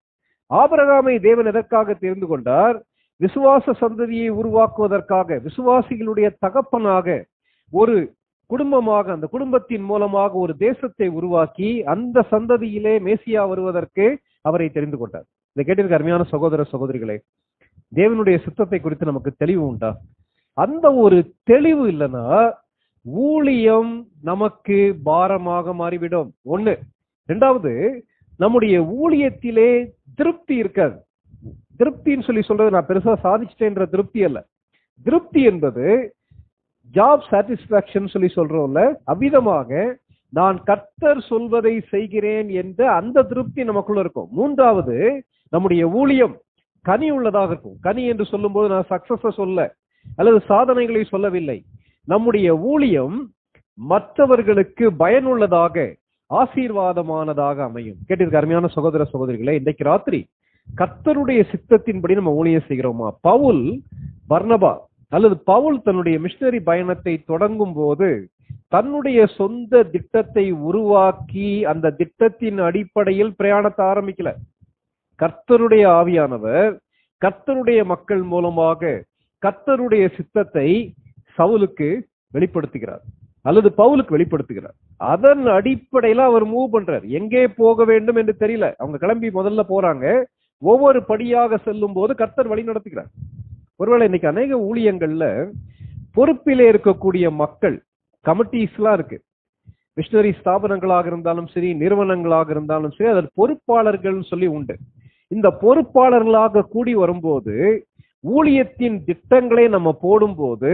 ஆபிரகாமை தேவன் எதற்காக தெரிந்து கொண்டார்? விசுவாச சந்ததியை உருவாக்குவதற்காக, விசுவாசிகளுடைய தகப்பனாக, ஒரு குடும்பமாக, அந்த குடும்பத்தின் மூலமாக ஒரு தேசத்தை உருவாக்கி அந்த சந்ததியிலே மேசியா வருவதற்கு அவரை தெரிந்து கொண்டார். இதை கேட்டிருக்க அருமையான சகோதர சகோதரிகளே, தேவனுடைய சித்தத்தை குறித்து நமக்கு தெளிவு உண்டா? அந்த ஒரு தெளிவு இல்லைன்னா ஊழியம் நமக்கு பாரமாக மாறிவிடும். ஒண்ணு. இரண்டாவது, நம்முடைய ஊழியத்திலே திருப்தி இருக்காது. திருப்தின்னு சொல்றது நான் பெருசா சாதிச்சிட்டேன்ற திருப்தி அல்ல. திருப்தி என்பது ஜாப் சாட்டிஸ்பாக்சன் சொல்றோம்ல, அவ்விதமாக நான் கர்த்தர் சொல்வதை செய்கிறேன் என்ற அந்த திருப்தி நமக்குள்ள இருக்கும். மூன்றாவது, நம்முடைய ஊழியம் கனி உள்ளதாக இருக்கும். கனி என்று சொல்லும் போது நான் சக்சஸ சொல்ல அல்லது சாதனைகளை சொல்லவில்லை. நம்முடைய ஊழியம் மற்றவர்களுக்கு பயனுள்ளதாக, ஆசீர்வாதமானதாக அமையும். கேட்டிருக்க அருமையான சகோதர சகோதரிகளே, இன்றைக்கு ராத்திரி கர்த்தருடைய சித்தத்தின்படி நம்ம ஊழியம் செய்கிறோமா? பவுல், பர்னபா அல்லது பவுல் தன்னுடைய மிஷனரி பயணத்தை தொடங்கும் போது தன்னுடைய சொந்த திட்டத்தை உருவாக்கி அந்த திட்டத்தின் அடிப்படையில் பிரயாணத்தை ஆரம்பிக்கல. கர்த்தருடைய ஆவியானவர் கர்த்தருடைய மக்கள் மூலமாக கர்த்தருடைய சித்தத்தை சவுலுக்கு வெளிப்படுத்துகிறார் அல்லது பவுலுக்கு வெளிப்படுத்துகிறார். அதன் அடிப்படையில அவர் மூவ் பண்றார். எங்கே போக வேண்டும் என்று தெரியல. அவங்க கிளம்பி முதல்ல போறாங்க. ஒவ்வொரு படியாக செல்லும் போது கர்த்தர் வழி நடத்துகிறார். ஒருவேளை இன்னைக்கு அநேக ஊழியங்கள்ல பொறுப்பிலே இருக்கக்கூடிய மக்கள், கமிட்டிஸ் எல்லாம் இருக்கு. மிஷனரி ஸ்தாபனங்களாக இருந்தாலும் சரி, நிறுவனங்களாக இருந்தாலும் சரி, அதில் பொறுப்பாளர்கள் சொல்லி உண்டு. இந்த பொறுப்பாளர்களாக கூடி வரும்போது ஊழியத்தின் திட்டங்களை நம்ம போடும்போது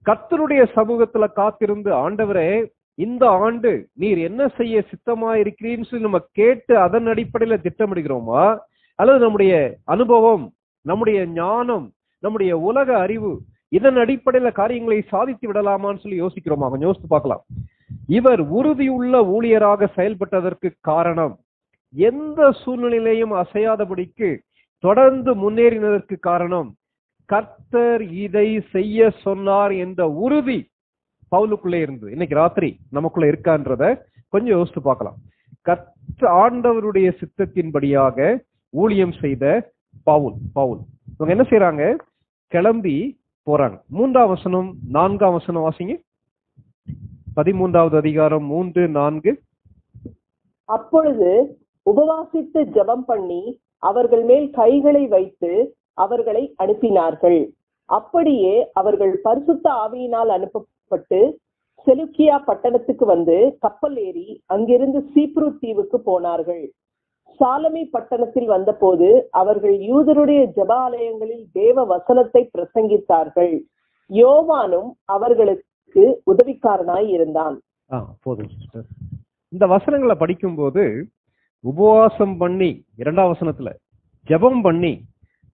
கர்த்தருடைய சமூகத்துல காத்திருந்து, ஆண்டவரே இந்த ஆண்டு நீர் என்ன செய்ய சித்தமா இருக்கிறீன்னு சொல்லி நம்ம கேட்டு அதன் அடிப்படையில திட்டமிடுகிறோமா, அல்லது நம்முடைய அனுபவம், நம்முடைய ஞானம், நம்முடைய உலக அறிவு இதன் அடிப்படையில காரியங்களை சாதித்து விடலாமான்னு சொல்லி யோசிக்கிறோமா? கொஞ்சம் யோசித்து பார்க்கலாம். இவர் உறுதியுள்ள ஊழியராக செயல்பட்டதற்கு காரணம், எந்த சூழ்நிலையிலையும் அசையாதபடிக்கு தொடர்ந்து முன்னேறினதற்கு காரணம், கர்த்தர் இதை செய்ய சொன்னார் என்ற உறுதி பவுலுக்குள்ளே இருந்தது. இன்னைக்கு ராத்திரி நமக்குள்ள இருக்கான்றத கொஞ்சம் யோசித்து பார்க்கலாம். ஆண்டவருடைய சித்தத்தின்படியாக ஊழியம் செய்த பவுல் இவங்க என்ன செய்யறாங்க? கிளம்பி போறாங்க. 3ஆம் வசனம் 4ஆம் வசனம் வாசிங்க. 13வது அதிகாரம் 3, 4. அப்பொழுது உபவாசித்து ஜெபம் பண்ணி அவர்கள் மேல் கைகளை வைத்து அவர்களை அனுப்பினார்கள். அப்படியே அவர்கள் பரிசுத்த ஆவியினால் அனுப்பப்பட்டு செலுக்கியா பட்டணத்துக்கு வந்து கப்பல் ஏறி அங்கிருந்து சீப்ரு தீவுக்கு போனார்கள். சாலமி பட்டணத்தில் வந்தபோது அவர்கள் யூதருடைய ஜெபாலயங்களில் தேவ வசனத்தை பிரசங்கித்தார்கள். யோவானும் அவர்களுக்கு உதவிக்காரனாய் இருந்தான். போதும் சிஸ்டர். இந்த வசனங்களை படிக்கும் போது உபவாசம் பண்ணி 2ஆம் வசனத்துல ஜெபம் பண்ணி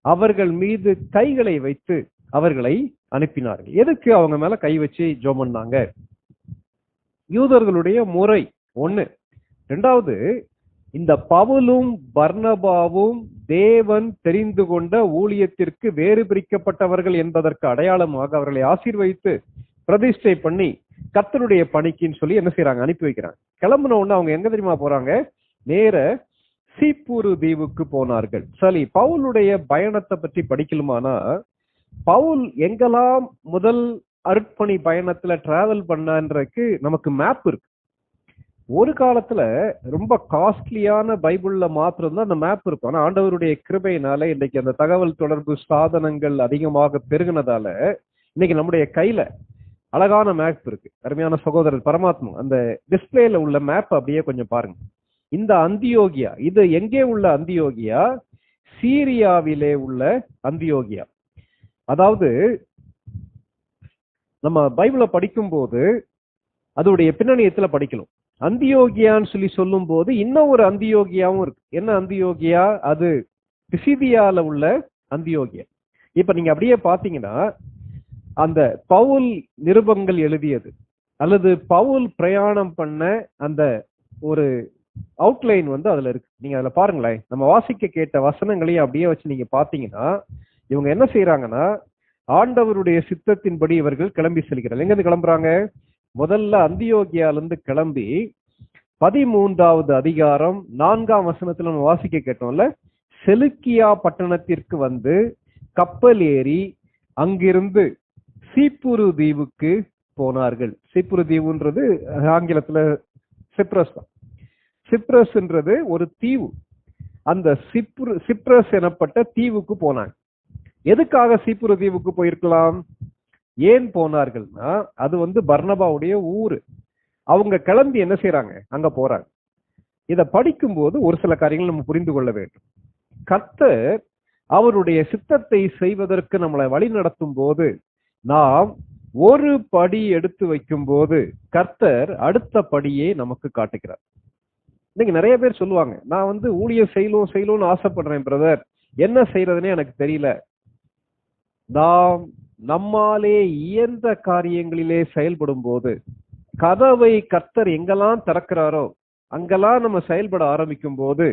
அவர்கள் மீது கைகளை வைத்து அவர்களை அனுப்பினார்கள். எதுக்கு அவங்க மேல கை வச்சு ஜெபம் பண்ணாங்க? யூதர்களுடைய முறை ஒண்ணு. 2வது, இந்த பவுலும் பர்னபாவும் தேவன் தெரிந்து கொண்ட ஊழியத்திற்கு வேறு பிரிக்கப்பட்டவர்கள் என்பதற்கு அடையாளமாக அவர்களை ஆசீர்வதித்து பிரதிஷ்டை பண்ணி கர்த்தருடைய பணிக்குன்னு சொல்லி என்ன செய்யறாங்க? அனுப்பி வைக்கிறாங்க. கிளம்புன உடனே அவங்க எங்க தெரியுமா போறாங்க? நேர சீப்புரு தீவுக்கு போனார்கள். சரி, பவுலுடைய பயணத்தை பற்றி படிக்கலுமானா, பவுல் எங்கெல்லாம் முதல் அருட்பணி பயணத்துல டிராவல் பண்ணன்றதுக்கு நமக்கு மேப் இருக்கு. ஒரு காலத்துல ரொம்ப காஸ்ட்லியான பைபிள்ல மாத்திரம் தான் அந்த மேப் இருக்கும். ஆனா ஆண்டவருடைய கிருபையினால இன்னைக்கு அந்த தகவல் தொடர்பு சாதனங்கள் அதிகமாக பெருகினதால இன்னைக்கு நம்முடைய கையில அழகான மேப் இருக்கு. அருமையான சகோதரர் பரமாத்மா, அந்த டிஸ்பிளேல உள்ள மேப் அப்படியே கொஞ்சம் பாருங்க. இந்த அந்தியோகியா, இது எங்கே உள்ள அந்தியோகியா? சீரியாவிலே உள்ள அந்தியோகியா. அதாவது நம்ம பைபிளை படிக்கும் போது அதோடைய பின்னணியத்துல படிக்கணும். அந்தியோகியான்னு சொல்லி சொல்லும் போது இன்னும் ஒரு அந்தியோகியாவும் இருக்கு. என்ன அந்தியோகியா? அது பிசிதியால உள்ள அந்தியோகியா. இப்ப நீங்க அப்படியே பாத்தீங்கன்னா, அந்த பவுல் நிருபங்கள் எழுதியது அல்லது பவுல் பிரயாணம் பண்ண அந்த ஒரு அவுட்லைன் அதுல இருக்கு. நீங்க அதுல பாருங்களேன். நம்ம வாசிக்க கேட்ட வசனங்களையும் அப்படியே வச்சு நீங்க பாத்தீங்கன்னா, இவங்க என்ன செய்யறாங்கன்னா, ஆண்டவருடைய சித்தத்தின்படி இவர்கள் கிளம்பி செல்கிறார்கள். எங்க இருந்து கிளம்புறாங்க? முதல்ல அந்தியோகியால இருந்து கிளம்பி 13வது அதிகாரம் 4ஆம் வசனத்துல நம்ம வாசிக்க கேட்டோம்ல, செலுக்கியா பட்டணத்திற்கு வந்து கப்பல் ஏறி அங்கிருந்து சீப்புரு தீவுக்கு போனார்கள். சீப்புரு தீவுன்றது ஆங்கிலத்துல சிப்ரஸ் தான். சிப்ரஸ்ன்றது ஒரு தீவு. அந்த சிப்ரஸ் எனப்பட்ட தீவுக்கு போனாங்க. எதுக்காக சீப்புரு தீவுக்கு போயிருக்கலாம்? ஏன் போனார்கள்னா, அது பர்னபாவுடைய ஊரு. அவங்க கிளம்பி என்ன செய்யறாங்க? அங்க போறாங்க. இத படிக்கும்போது ஒரு சில காரியங்கள் நம்ம புரிந்து கொள்ள வேண்டும். கர்த்தர் அவருடைய சித்தத்தை செய்வதற்கு நம்மளை வழி நடத்தும் போது, நாம் ஒரு படி எடுத்து வைக்கும் போது கர்த்தர் அடுத்த படியை நமக்கு காட்டுகிறார். இன்னைக்கு நிறைய பேர் சொல்லுவாங்க, நான் ஊழியம் செய்யணும்னு ஆசைப்படுறேன் பிரதர், என்ன செய்யறதுன்னே எனக்கு தெரியல. நாம் நம்மாலே இயன்ற காரியங்களிலே செயல்படும் போது, கதவை கர்த்தர் எங்கெல்லாம் திறக்கிறாரோ அங்கெல்லாம் நம்ம செயல்பட ஆரம்பிக்கும் போது,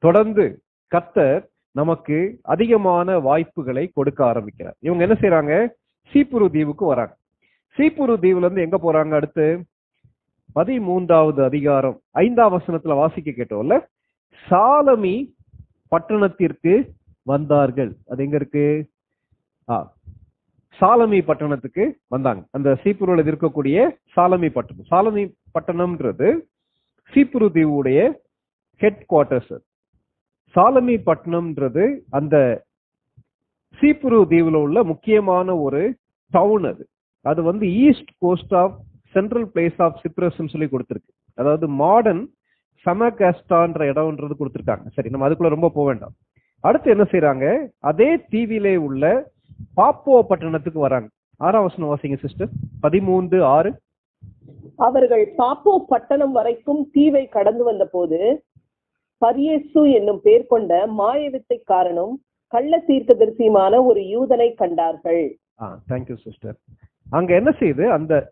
தொடர்ந்து கர்த்தர் நமக்கு அதிகமான வாய்ப்புகளை கொடுக்க ஆரம்பிக்கிறார். இவங்க என்ன செய்யறாங்க? சீப்புரு தீவுக்கு வராங்க. சீப்புரு தீவுல இருந்து எங்க போறாங்க? அடுத்து 13வது அதிகாரம் 5ஆம் வசனத்துல வாசிக்க கேட்டோம்ல, சாலமி பட்டணத்திற்கு வந்தார்கள். அது எங்க இருக்கு? சாலமி பட்டணத்துக்கு வந்தாங்க. அந்த சீப்புருல இருக்கக்கூடிய சாலமி பட்டணம். சாலமி பட்டணம்ன்றது சீப்புரு தீவுடைய ஹெட் குவார்டர்ஸ். சாலமி பட்டணம்ன்றது அந்த சீப்புரு தீவுல உள்ள முக்கியமான ஒரு டவுன். அது east coast of central place of Cyprus சொல்லி கொடுத்திருக்கு. அதாவது மாடர்ன் சமகாஸ்டான்ற இடம்ன்றது கொடுத்திருக்காங்க. சரி, நம்ம அதுக்குள்ள ரொம்ப போக வேண்டாம். அடுத்து என்ன செய்யறாங்க? அதே தீவிலே உள்ள பாப்போ பட்டணத்துக்கு வராங்க. 6ஆம் வசனம் வாசிங்க சிஸ்டர். 13:6. அவர்கள் பாப்போ பட்டணம் வரைக்கும் தீவை கடந்து வந்த போது பரியேசு என்னும் பேர் கொண்ட மாயவித்தைக்காரனும் கள்ள தீர்க்கதரிசியுமான ஒரு யூதனை கண்டார்கள். Thank you sister. அங்க என்ன செய்யுது?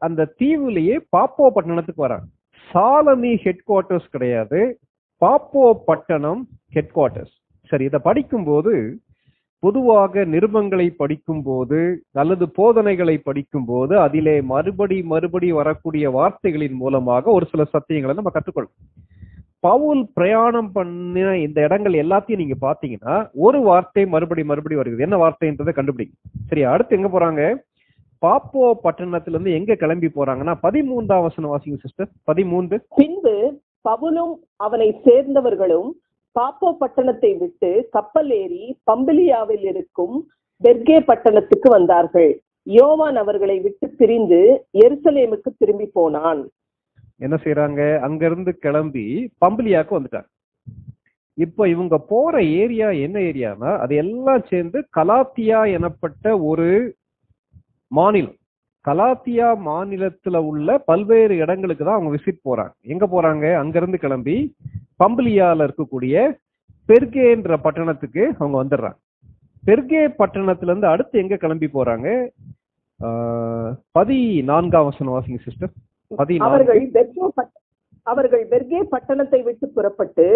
அந்த தீவுலயே பாப்போ பட்டணத்துக்கு வராங்க. சாலமி ஹெட் குவார்டர்ஸ் கிடையாது, பாப்போ பட்டணம் ஹெட் குவார்டர்ஸ். சரி, இதை படிக்கும் போது, பொதுவாக நிருபங்களை படிக்கும் போது அல்லது போதனைகளை படிக்கும் போது அதிலே மறுபடி வரக்கூடிய வார்த்தைகளின் மூலமாக ஒரு சில சத்தியங்களை நம்ம கற்றுக்கொள்ளணும். பவுல் பிரயாணம் பண்ண இந்த இடங்கள் எல்லாத்தையும் நீங்க பாத்தீங்கன்னா ஒரு வார்த்தை மறுபடி வருகிறது. என்ன வார்த்தைன்றதை கண்டுபிடிங்க. சரி, அடுத்து எங்க போறாங்க? பாப்போ பட்டணத்துல இருந்து எங்க கிளம்பி போறாங்கன்னா 13ஆம் வசனம் வாசிங்க சிஸ்டர். 13. பின்பு பவுலும் அவனை சேர்ந்தவர்களும் பாப்போ பட்டணத்தை விட்டு கப்பல் ஏறி பம்பிலியாவில் இருக்கும் பெர்கே பட்டணத்துக்கு வந்தார்கள். யோவான் அவர்களை விட்டு பிரிந்து எருசலேமுக்கு திரும்பி போனான். என்ன செய்யறாங்க? அங்கிருந்து கிளம்பி பம்பிலியாவுக்கு வந்துட்டாங்க. இப்ப இவங்க போற ஏரியா என்ன ஏரியானா, அது எல்லாம் சேர்ந்து கலாத்தியா எனப்பட்ட ஒரு மாநிலம். கலாத்தியா மாநிலத்துல உள்ள பல்வேறு இடங்களுக்கு தான் அவங்க விசிட் போறாங்க. எங்க போறாங்க? அங்கிருந்து கிளம்பி பம்பிலியால இருக்கக்கூடிய பெர்கேன்ற பட்டணத்துக்கு அவங்க வந்துடுறாங்க. பெர்கே பட்டணத்துல இருந்து அடுத்து எங்க கிளம்பி போறாங்க? 14ஆம் வசனம் வாசிங்க சிஸ்டர். 14. அவர்கள் பெர்கே பட்டணத்தை விட்டு புறப்பட்டு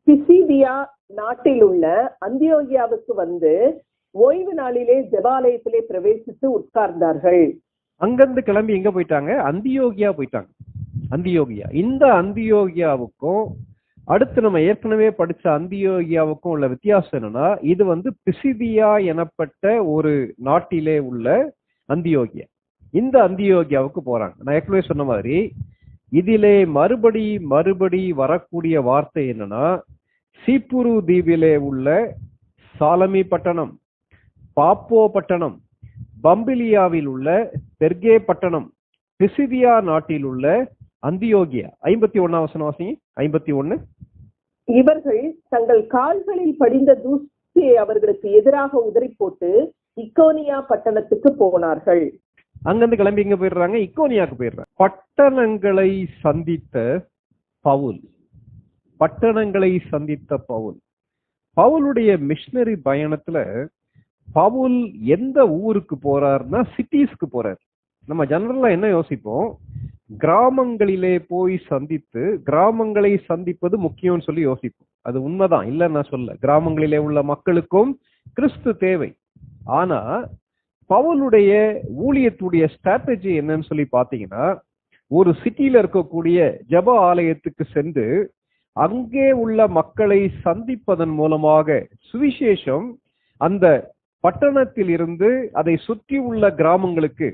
பிசிதியா நாட்டில் உள்ள அந்தியோகியாவுக்கு வந்து ஓய்வு நாளிலே ஜெபாலயத்திலே பிரவேசித்து உட்கார்ந்தார்கள். அங்கிருந்து கிளம்பி எங்க போயிட்டாங்க? அந்தியோகியா போயிட்டாங்க. அந்தியோகியா. இந்த அந்தியோகியாவுக்கும் அடுத்து நம்ம ஏற்கனவே படிச்ச அந்தியோகியாவுக்கும் உள்ள வித்தியாசம் என்னன்னா, இது பிசிதியா எனப்பட்ட ஒரு நாட்டிலே உள்ள அந்தியோகியா. இந்த அந்தியோகியாவுக்கு போறாங்க. நான் ஏற்கனவே சொன்ன மாதிரி இதிலே மறுபடி வரக்கூடிய வார்த்தை என்னன்னா, சீப்புரு தீவிலே உள்ள சாலமி பட்டணம், பாப்போ பட்டணம், பம்பிலியாவில் உள்ள பெர்கே பட்டணம், பிசிதியா நாட்டில் உள்ள அந்தியோகியா. 51 வசனம் வாசிங்க. 51. இவர்கள் தங்கள் கால்களில் படிந்த தூசியை அவர்களுக்கு எதிராக உதறி போட்டு இக்கோனியா பட்டணத்துக்கு போனார்கள். அங்கிருந்து கிளம்பி எங்க போயிடுறாங்க? இக்கோனியாக்கு போயிடுறாங்க. பட்டணங்களை சந்தித்த பவுல். பட்டணங்களை சந்தித்த பவுல். பவுலுடைய மிஷனரி பயணத்துல பவுல் எந்த ஊருக்கு போறாருன்னா சிட்டிஸ்க்கு போறார். நம்ம ஜெனரலா என்ன யோசிப்போம்? கிராமங்களிலே போய் சந்தித்து கிராமங்களை சந்திப்பது முக்கியம்னு சொல்லி யோசிப்போம். அது உண்மைதான், இல்ல நான் சொல்ல. கிராமங்களிலே உள்ள மக்களுக்கும் கிறிஸ்து தேவை. ஆனா பவுலுடைய ஊழியத்துடைய ஸ்ட்ராட்டஜி என்னன்னு சொல்லி பாத்தீங்கன்னா, ஒரு சிட்டியில இருக்கக்கூடிய ஜெப ஆலயத்துக்கு சென்று அங்கே உள்ள மக்களை சந்திப்பதன் மூலமாக சுவிசேஷம் அந்த பட்டணத்தில் இருந்து அதை சுற்றி உள்ள கிராமங்களுக்கு,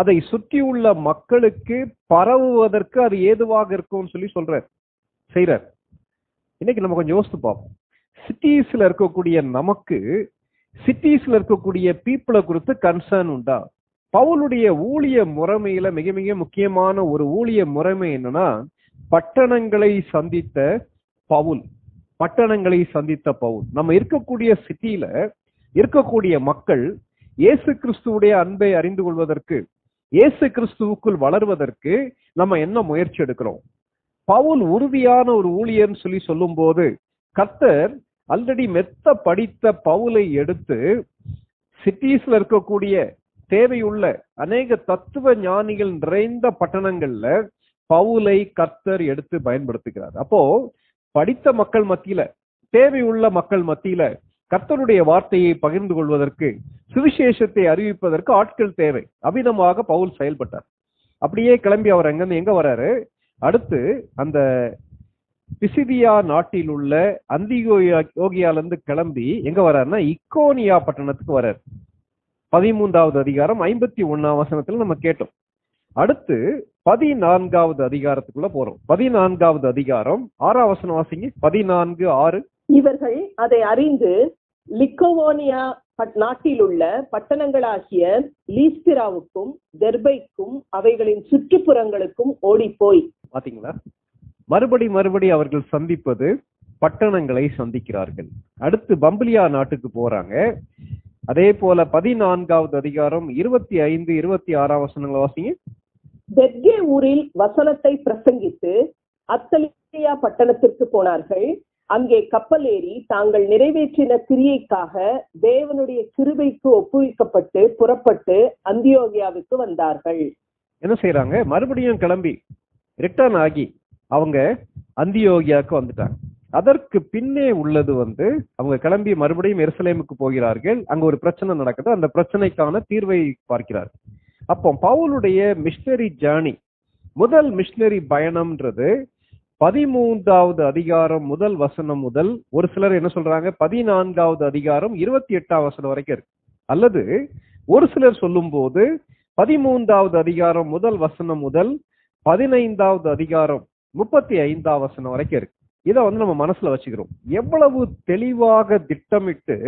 அதை சுற்றி உள்ள மக்களுக்கு பரவுவதற்கு அது ஏதுவாக இருக்கும்னு சொல்லி செய்யறார். இன்னைக்கு நம்ம கொஞ்சம் யோசித்து பார்ப்போம். சிட்டிஸ்ல இருக்கக்கூடிய நமக்கு, சிட்டிஸ்ல இருக்கக்கூடிய பீப்புளை குறித்து கன்சர்ன் உண்டா? பவுலுடைய ஊழிய முறைமையில மிக மிக முக்கியமான ஒரு ஊழிய முறைமை என்னன்னா, பட்டணங்களை சந்தித்த பவுல். பட்டணங்களை சந்தித்த பவுல். நம்ம இருக்கக்கூடிய சிட்டியில இருக்கக்கூடிய மக்கள் இயேசு கிறிஸ்துவுடைய அன்பை அறிந்து கொள்வதற்கு, இயேசு கிறிஸ்துவுக்குள் வளர்வதற்கு நம்ம என்ன முயற்சி எடுக்கிறோம்? பவுல் உறுதியான ஒரு ஊழியர்னு சொல்லி சொல்லும் போது, கர்த்தர் ஆல்ரெடி மெத்த படித்த பவுலை எடுத்து சிட்டிஸ்ல இருக்கக்கூடிய தேவையுள்ள அநேக தத்துவ ஞானிகள் நிறைந்த பட்டணங்கள்ல பவுலை கர்த்தர் எடுத்து பயன்படுத்துகிறார். அப்போ படித்த மக்கள் மத்தியில, தேவையுள்ள மக்கள் மத்தியில கர்த்தருடைய வார்த்தையை பகிர்ந்து கொள்வதற்கு, சுவிசேஷத்தை அறிவிப்பதற்கு ஆட்கள் தேவை. அவ்விதமாக பவுல் செயல்பட்டார். அப்படியே கிளம்பி அவர் எங்க வராரு? அடுத்து அந்த பிசிதியா நாட்டில் உள்ள அந்தியோகியால இருந்து கிளம்பி எங்க வர்றாருன்னா இக்கோனியா பட்டணத்துக்கு வர்றாரு. 13வது அதிகாரம் 51 வசனத்துல நம்ம கேட்டோம். அடுத்து 14வது அதிகாரத்துக்குள்ள போறோம். 14வது அதிகாரம் 6 வசனம் வாசிங்க. 14:6. இவர்கள் அதை அறிந்து லிக்கோவோனியா நாட்டில் உள்ள பட்டணங்களாகிய லீஸ்திராவுக்கும் தெர்பைக்கும் அவைகளின் சுற்றுப்புறங்களுக்கும் ஓடிப்போய். பாத்தீங்களா? மறுபடி அவர்கள் சந்திப்பது பட்டணங்களை சந்திக்கிறார்கள். அடுத்து பம்பிலியா நாட்டுக்கு போறாங்க. அதே போல 14வது அதிகாரம் 25, 26 வசனங்களை வாசிங்க. பெர்கே ஊரில் வசனத்தை பிரசங்கித்து அத்தலியா பட்டணத்திற்கு போனார்கள். அங்கே கப்பல் ஏறி தாங்கள் நிறைவேற்றின கிரியைக்காக தேவனுடைய கிருபைக்கு ஒப்புவிக்கப்பட்டு புறப்பட்டு அந்தியோகியாவுக்கு வந்தார்கள். என்ன செய்யறாங்க? மறுபடியும் கிளம்பி ரிட்டர்ன் ஆகி அவங்க அந்தியோகியாவுக்கு வந்துட்டாங்க. அதற்கு பின்னே உள்ளது அவங்க கிளம்பி மறுபடியும் எருசலேமுக்கு போகிறார்கள். அங்க ஒரு பிரச்சனை நடக்குது. அந்த பிரச்சனைக்கான தீர்வை பார்க்கிறார்கள். அப்போ பவுலுடைய மிஷனரி ஜேர்னி, முதல் மிஷனரி பயணம்ன்றது 13வது அதிகாரம் முதல் வசனம் முதல், ஒரு சிலர் என்ன சொல்றாங்க 14வது அதிகாரம் 28 வசனம் வரைக்கும் இருக்கு. அல்லது ஒரு சிலர் சொல்லும் போது 13வது அதிகாரம் முதல் வசனம் முதல் 15வது அதிகாரம் 35 வசனம் வரைக்கும் இருக்கு. இதை நம்ம மனசுல வச்சுக்கிறோம். எவ்வளவு தெளிவாக திட்டமிட்டு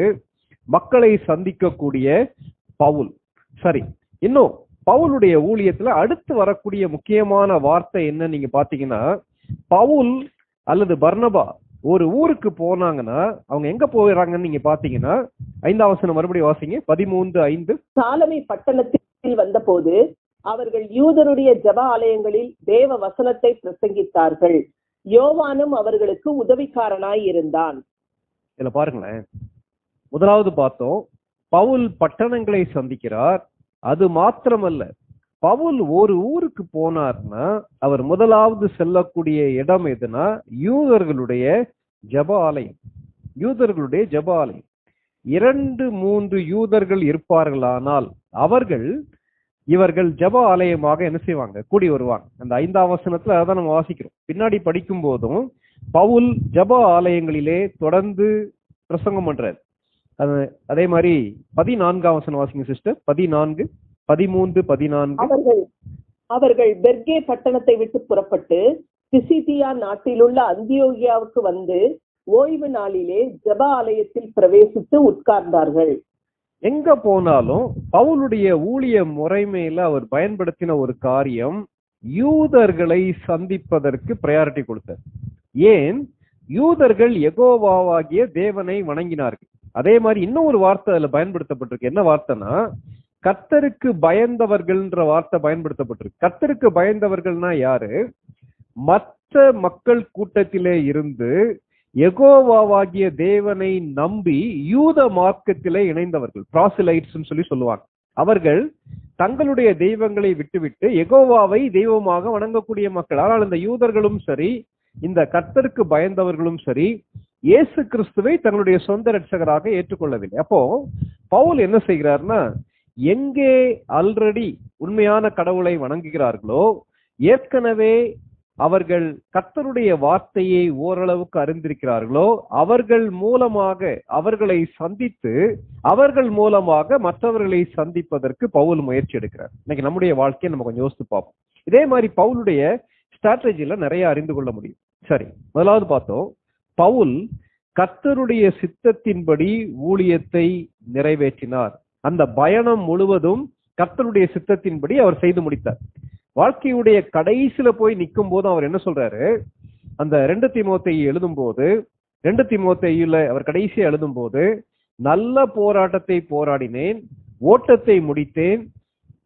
மக்களை சந்திக்கக்கூடிய பவுல். சரி, இன்னும் பவுலுடைய ஊழியத்துல அடுத்து வரக்கூடிய முக்கியமான வார்த்தை என்ன நீங்க பாத்தீங்கன்னா, பவுல் அல்லது பர்னபா ஒரு ஊருக்கு போனாங்கன்னா அவங்க எங்க போயிடறாங்கன்னு நீங்க பாத்தீங்கன்னா 5 வசனம் மறுபடியும் வாசிங்க. 13:5. சாலமி பட்டணத்தில் வந்த போது அவர்கள் யூதருடைய ஜெப ஆலயங்களில் தேவ வசனத்தை பிரசங்கித்தார்கள். யோவானும் அவர்களுக்கு உதவிக்காரனாய் இருந்தான். இதுல பாருங்களேன், முதலாவது பார்த்தோம் பவுல் பட்டணங்களை சந்திக்கிறார். அது மாத்திரமல்ல, பவுல் ஒரு ஊருக்கு போனார்னா அவர் முதலாவது செல்லக்கூடிய இடம் எதுனா யூதர்களுடைய ஜெப ஆலயம். யூதர்களுடைய ஜெப ஆலயம். 2-3 யூதர்கள் இருப்பார்களானால் இவர்கள் ஜெப ஆலயமாக என்ன செய்வாங்க? கூடி வருவாங்க. அந்த 5ஆம் வசனத்துல அதான் நம்ம வாசிக்கிறோம். பின்னாடி படிக்கும் போதும் பவுல் ஜெப ஆலயங்களிலே தொடர்ந்து பிரசங்கம் பண்றாரு. அதே மாதிரி 14ஆம் வசனம் வாசிங்க சிஸ்டர். 14, 13, 14. அவர்கள் பெர்கே பட்டணத்தை விட்டு புறப்பட்டு பிசிதியா நாட்டிலுள்ள அந்தியோகியாவுக்கு வந்து ஓய்வு நாளிலே ஜெப ஆலயத்தில் பிரவேசித்து உட்கார்ந்தார்கள். எங்க போனாலும் பவுலுடைய ஊழிய முறைமையில அவர் பயன்படுத்தின ஒரு காரியம் யூதர்களை சந்திப்பதற்கு பிரையாரிட்டி கொடுத்தார். ஏன்? யூதர்கள் யெகோவாவாகிய தேவனை வணங்கினார்கள். அதே மாதிரி இன்னும் ஒரு வார்த்தை அதுல பயன்படுத்தப்பட்டிருக்கு. என்ன வார்த்தைனா, கர்த்தருக்கு பயந்தவர்கள்ன்ற வார்த்தை பயன்படுத்தப்பட்டிருக்கு. கர்த்தருக்கு பயந்தவர்கள்னா யாரு? மற்ற மக்கள் கூட்டத்திலே இருந்து யெகோவாவாகிய தேவனை நம்பி யூத மார்க்கத்திலே இணைந்தவர்கள், ப்ராசிலைட்ஸ் சொல்லி சொல்லுவாங்க. அவர்கள் தங்களுடைய தெய்வங்களை விட்டுவிட்டு யெகோவாவை தெய்வமாக வணங்கக்கூடிய மக்கள். ஆனால் இந்த யூதர்களும் சரி, இந்த கர்த்தருக்கு பயந்தவர்களும் சரி, இயேசு கிறிஸ்துவை தங்களுடைய சொந்த இரட்சகராக ஏற்றுக்கொள்ளவில்லை. அப்போ பவுல் என்ன செய்கிறார்னா, எங்கே ஆல்ரெடி உண்மையான கடவுளை வணங்குகிறார்களோ, ஏற்கனவே அவர்கள் கர்த்தருடைய வார்த்தையை ஓரளவுக்கு அறிந்திருக்கிறார்களோ, அவர்கள் மூலமாக அவர்களை சந்தித்து அவர்கள் மூலமாக மற்றவர்களை சந்திப்பதற்கு பவுல் முயற்சி எடுக்கிறார். இன்னைக்கு நம்முடைய வாழ்க்கையை நம்ம கொஞ்சம் யோசித்து பார்ப்போம். இதே மாதிரி பவுலுடைய ஸ்ட்ராட்டஜில நிறைய அறிந்து கொள்ள முடியும். சரி, முதலாவது பார்த்தோம், பவுல் கர்த்தருடைய சித்தத்தின்படி ஊழியத்தை நிறைவேற்றினார். அந்த பயணம் முழுவதும் கர்த்தருடைய சித்தத்தின்படி அவர் செய்து முடித்தார். வாழ்க்கையுடைய கடைசியில போய் நிற்கும் போது அவர் என்ன சொல்றாரு? அந்த 2 தீமோத்தேயு எழுதும் போது, 2 தீமோத்தேயுல அவர் கடைசியா எழுதும் போது, நல்ல போராட்டத்தை போராடினேன், ஓட்டத்தை முடித்தேன்,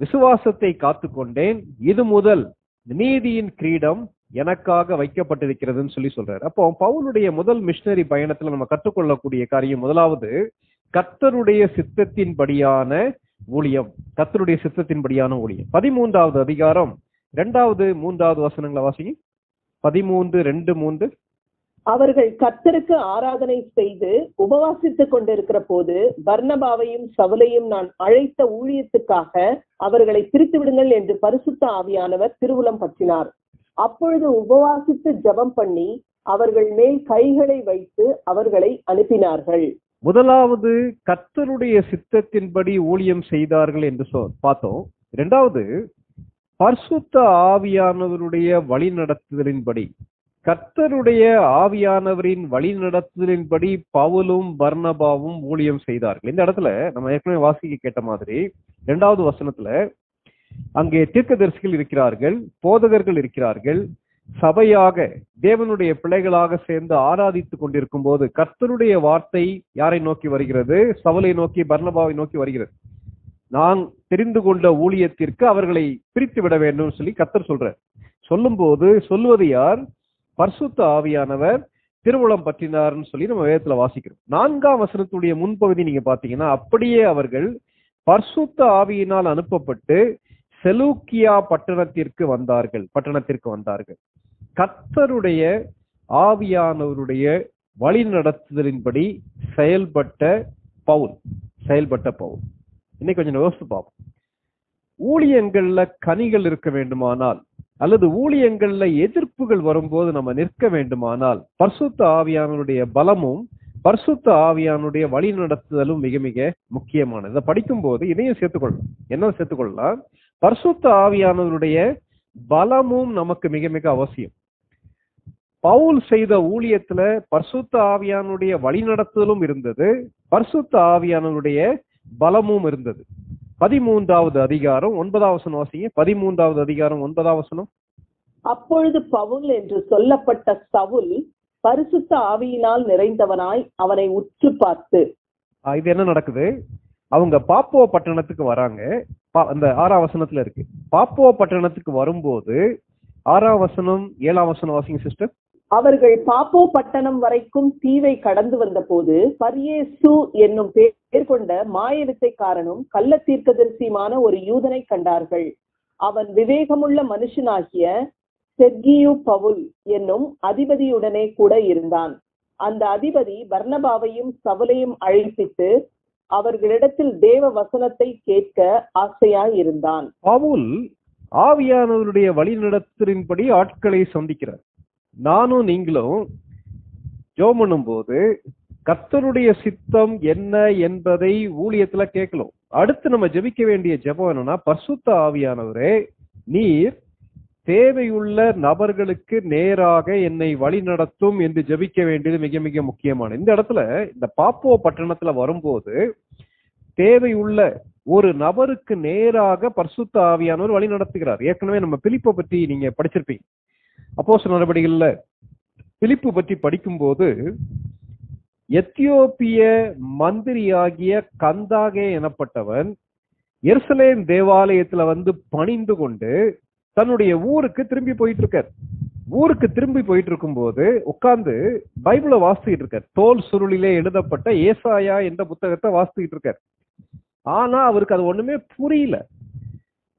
விசுவாசத்தை காத்துக்கொண்டேன், இது முதல் நீதியின் கிரீடம் எனக்காக வைக்கப்பட்டிருக்கிறதுன்னு சொல்லி சொல்றாரு. அப்போ பவுலுடைய முதல் மிஷனரி பயணத்துல நம்ம கற்றுக்கொள்ளக்கூடிய காரியம், முதலாவது கர்த்தருடைய சித்தத்தின்படியான ஊழியம். கர்த்தருடைய சித்தத்தின்படியான ஊழியம். 13வது அதிகாரம் 2வது 3வது வசனங்களை வாசிங்க. 13, 2, 3. அவர்கள் கர்த்தருக்கு ஆராதனை செய்து உபவாசித்துக் கொண்டிருக்கிற போது பர்னபாவையும் சவுலையும் நான் அழைத்த ஊழியத்துக்காக அவர்களை பிரித்து விடுங்கள் என்று பரிசுத்த ஆவியானவர் திருவுளம் பற்றினார். அப்பொழுது உபவாசித்து ஜெபம் பண்ணி அவர்கள் மேல் கைகளை வைத்து அவர்களை அனுப்பினார்கள். முதலாவது கர்த்தருடைய சித்தத்தின்படி ஊழியம் செய்தார்கள் என்று பார்த்தோம். இரண்டாவது பரிசுத்த ஆவியானவருடைய வழிநடத்துதலின்படி, கர்த்தருடைய ஆவியானவரின் வழிநடத்துதலின்படி பவுலும் பர்னபாவும் ஊழியம் செய்தார்கள். இந்த இடத்துல நம்ம ஏற்கனவே வாசிக்க கேட்ட மாதிரி 2வது வசனத்துல அங்கே தீர்க்கதரிசிகள் இருக்கிறார்கள், போதகர்கள் இருக்கிறார்கள், சபையாக தேவனுடைய பிள்ளைகளாக சேர்ந்து ஆராதித்துக் கொண்டிருக்கும் போது கர்த்தருடைய வார்த்தை யாரை நோக்கி வருகிறது? சவுலை நோக்கி, பர்னபாவை நோக்கி வருகிறது. நான் தெரிந்து கொண்ட ஊழியத்திற்கு அவர்களை பிரித்து விட வேண்டும் சொல்லி கர்த்தர் சொல்றார். சொல்லும் போது சொல்லுவது யார்? பரிசுத்த ஆவியானவர் திருவுளம் பற்றினார்னு சொல்லி நம்ம வேதத்துல வாசிக்கிறோம். 4ஆம் வசனத்துடைய முன்பகுதி நீங்க பாத்தீங்கன்னா, அப்படியே அவர்கள் பரிசுத்த ஆவியினால் அனுப்பப்பட்டு செலூக்கியா பட்டணத்திற்கு வந்தார்கள். கர்த்தருடைய ஆவியானவருடைய வழி நடத்துதலின்படி செயல்பட்ட பவுல். இன்னைக்கு கொஞ்சம் யோசித்து பார்ப்போம். ஊழியங்கள்ல கனிகள் இருக்க வேண்டுமானால், அல்லது ஊழியங்கள்ல எதிர்ப்புகள் வரும்போது நம்ம நிற்க வேண்டுமானால், பரிசுத்த ஆவியானுடைய பலமும் பரிசுத்த ஆவியானுடைய வழி நடத்துதலும் மிக மிக முக்கியமானது. இதை படிக்கும் போது இதையும் சேர்த்துக்கொள்ளலாம். என்ன சேர்த்துக்கொள்ளலாம்? பரிசுத்த ஆவியானவருடைய பலமும் நமக்கு மிக மிக அவசியம். பவுல் செய்த ஊழியத்துல பரிசுத்த ஆவியானுடைய வழிநடத்துதலும் இருந்தது, பரிசுத்த ஆவியானுடைய பலமும் இருந்தது. 13வது அதிகாரம் 9வது வசனம் வாசிங்க. 13வது அதிகாரம் 9வது வசனம். அப்பொழுது பவுல் என்று சொல்லப்பட்ட சவுல் பரிசுத்த ஆவியினால் நிறைந்தவனாய் அவனை உற்று பார்த்து. இது என்ன நடக்குது? அவங்க பாப்போ பட்டணத்துக்கு வராங்க. அந்த 6ஆம் வசனத்துல இருக்கு. பாப்போ பட்டணத்துக்கு வரும்போது 6ஆம் வசனம் 7ஆம் வசனம் வாசிங்க சிஸ்டர். அவர்கள் பாப்போ பட்டணம் வரைக்கும் தீவை கடந்து வந்த போது பரியேசு என்னும் பேர் கொண்ட மாயவித்தைக்காரனும் கள்ள தீர்க்கதரிசியுமான ஒரு யூதனை கண்டார்கள். அவன் விவேகமுள்ள மனுஷனாகிய செர்கியு பவுல் என்னும் அதிபதியுடனே கூட இருந்தான். அந்த அதிபதி பர்னபாவையும் சவுலையும் அழைப்பித்து அவர்களிடத்தில் தேவ வசனத்தை கேட்க ஆசையாய் இருந்தான். பவுல் ஆவியானவருடைய வழிநடத்தலின்படி ஆட்களை சந்திக்கிறார். நானும் நீங்களும் ஜெபம் பண்ணும் போது கர்த்தருடைய சித்தம் என்ன என்பதை ஊழியத்துல கேட்கலாம். அடுத்து நம்ம ஜெபிக்க வேண்டிய ஜெபம் என்னன்னா, பரிசுத்த ஆவியானவரே, நீர் தேவையுள்ள நபர்களுக்கு நேராக என்னை வழி நடத்தும் என்று ஜெபிக்க வேண்டியது மிக மிக முக்கியமான. இந்த இடத்துல இந்த பாப்போ பட்டணத்துல வரும்போது தேவையுள்ள ஒரு நபருக்கு நேராக பரிசுத்த ஆவியானவர் வழி நடத்துகிறார். ஏற்கனவே நம்ம பிலிப்பை பற்றி நீங்க படிச்சிருப்பீங்க. அப்போஸ்தலர் நடவடிக்கைகள்ல பிலிப்பு பற்றி படிக்கும்போது எத்தியோப்பிய மந்திரியாகிய கந்தாகே எனப்பட்டவன் எருசலேம் தேவாலயத்துல வந்து பணிந்து கொண்டு தன்னுடைய ஊருக்கு திரும்பி போயிட்டு இருக்கார். ஊருக்கு திரும்பி போயிட்டு இருக்கும்போது உட்கார்ந்து பைபிளை வாசிச்சுட்டு இருக்கார். தோல் சுருளிலே எழுதப்பட்ட ஏசாயா என்ற புத்தகத்தை வாசிச்சுட்டு இருக்கார். ஆனா அவருக்கு அது ஒண்ணுமே புரியல.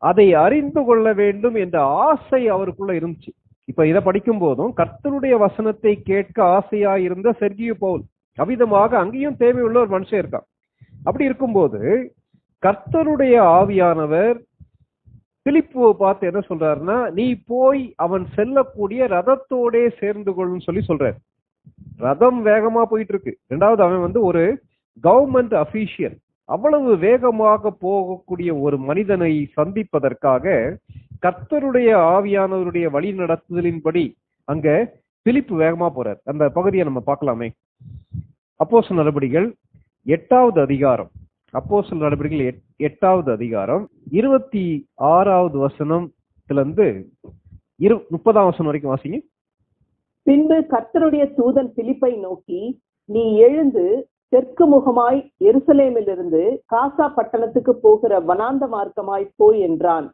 அதை அறிந்து கொள்ள வேண்டும் என்ற ஆசை அவருக்குள்ள இருந்துச்சு. இப்ப இதை படிக்கும் போதும் கர்த்தருடைய வசனத்தை கேட்க ஆசையா இருந்த செர்கியு பவுல் அவிதமாக அங்கேயும் தேவையுள்ள ஒரு மனுஷன் இருக்கான். அப்படி இருக்கும்போது கர்த்தருடைய ஆவியானவர் பிலிப்புவை பார்த்து என்ன சொல்றாருன்னா, நீ போய் அவன் செல்லக்கூடிய ரதத்தோடே சேர்ந்து கொள்ளுன்னு சொல்லி சொல்றாரு. ரதம் வேகமா போயிட்டு இருக்கு. ரெண்டாவது அவன் வந்து ஒரு கவர்மெண்ட் அபிஷியல். அவ்வளவு வேகமாக போகக்கூடிய ஒரு மனிதனை சந்திப்பதற்காக கர்த்தருடைய ஆவியானவருடைய வழி நடத்துதலின்படி அங்க பிலிப்பு வேகமா போறார். அந்த பகுதியை நம்ம பார்க்கலாமே. அப்போஸ்தலர் நடபடிகள் 8வது அதிகாரம். அப்போஸ்தலர் நடபடிகள் 8வது அதிகாரம் 26வது வசனத்திலிருந்து 30ஆம் வசனம் வரைக்கும் வாசிங்க. பின்பு கர்த்தருடைய தூதன் பிலிப்பை நோக்கி, நீ எழுந்து தெற்கு முகமாய் எருசலேமிலிருந்து காசா பட்டணத்துக்கு போகிற வனாந்த மார்க்கமாய் போய் என்றான்.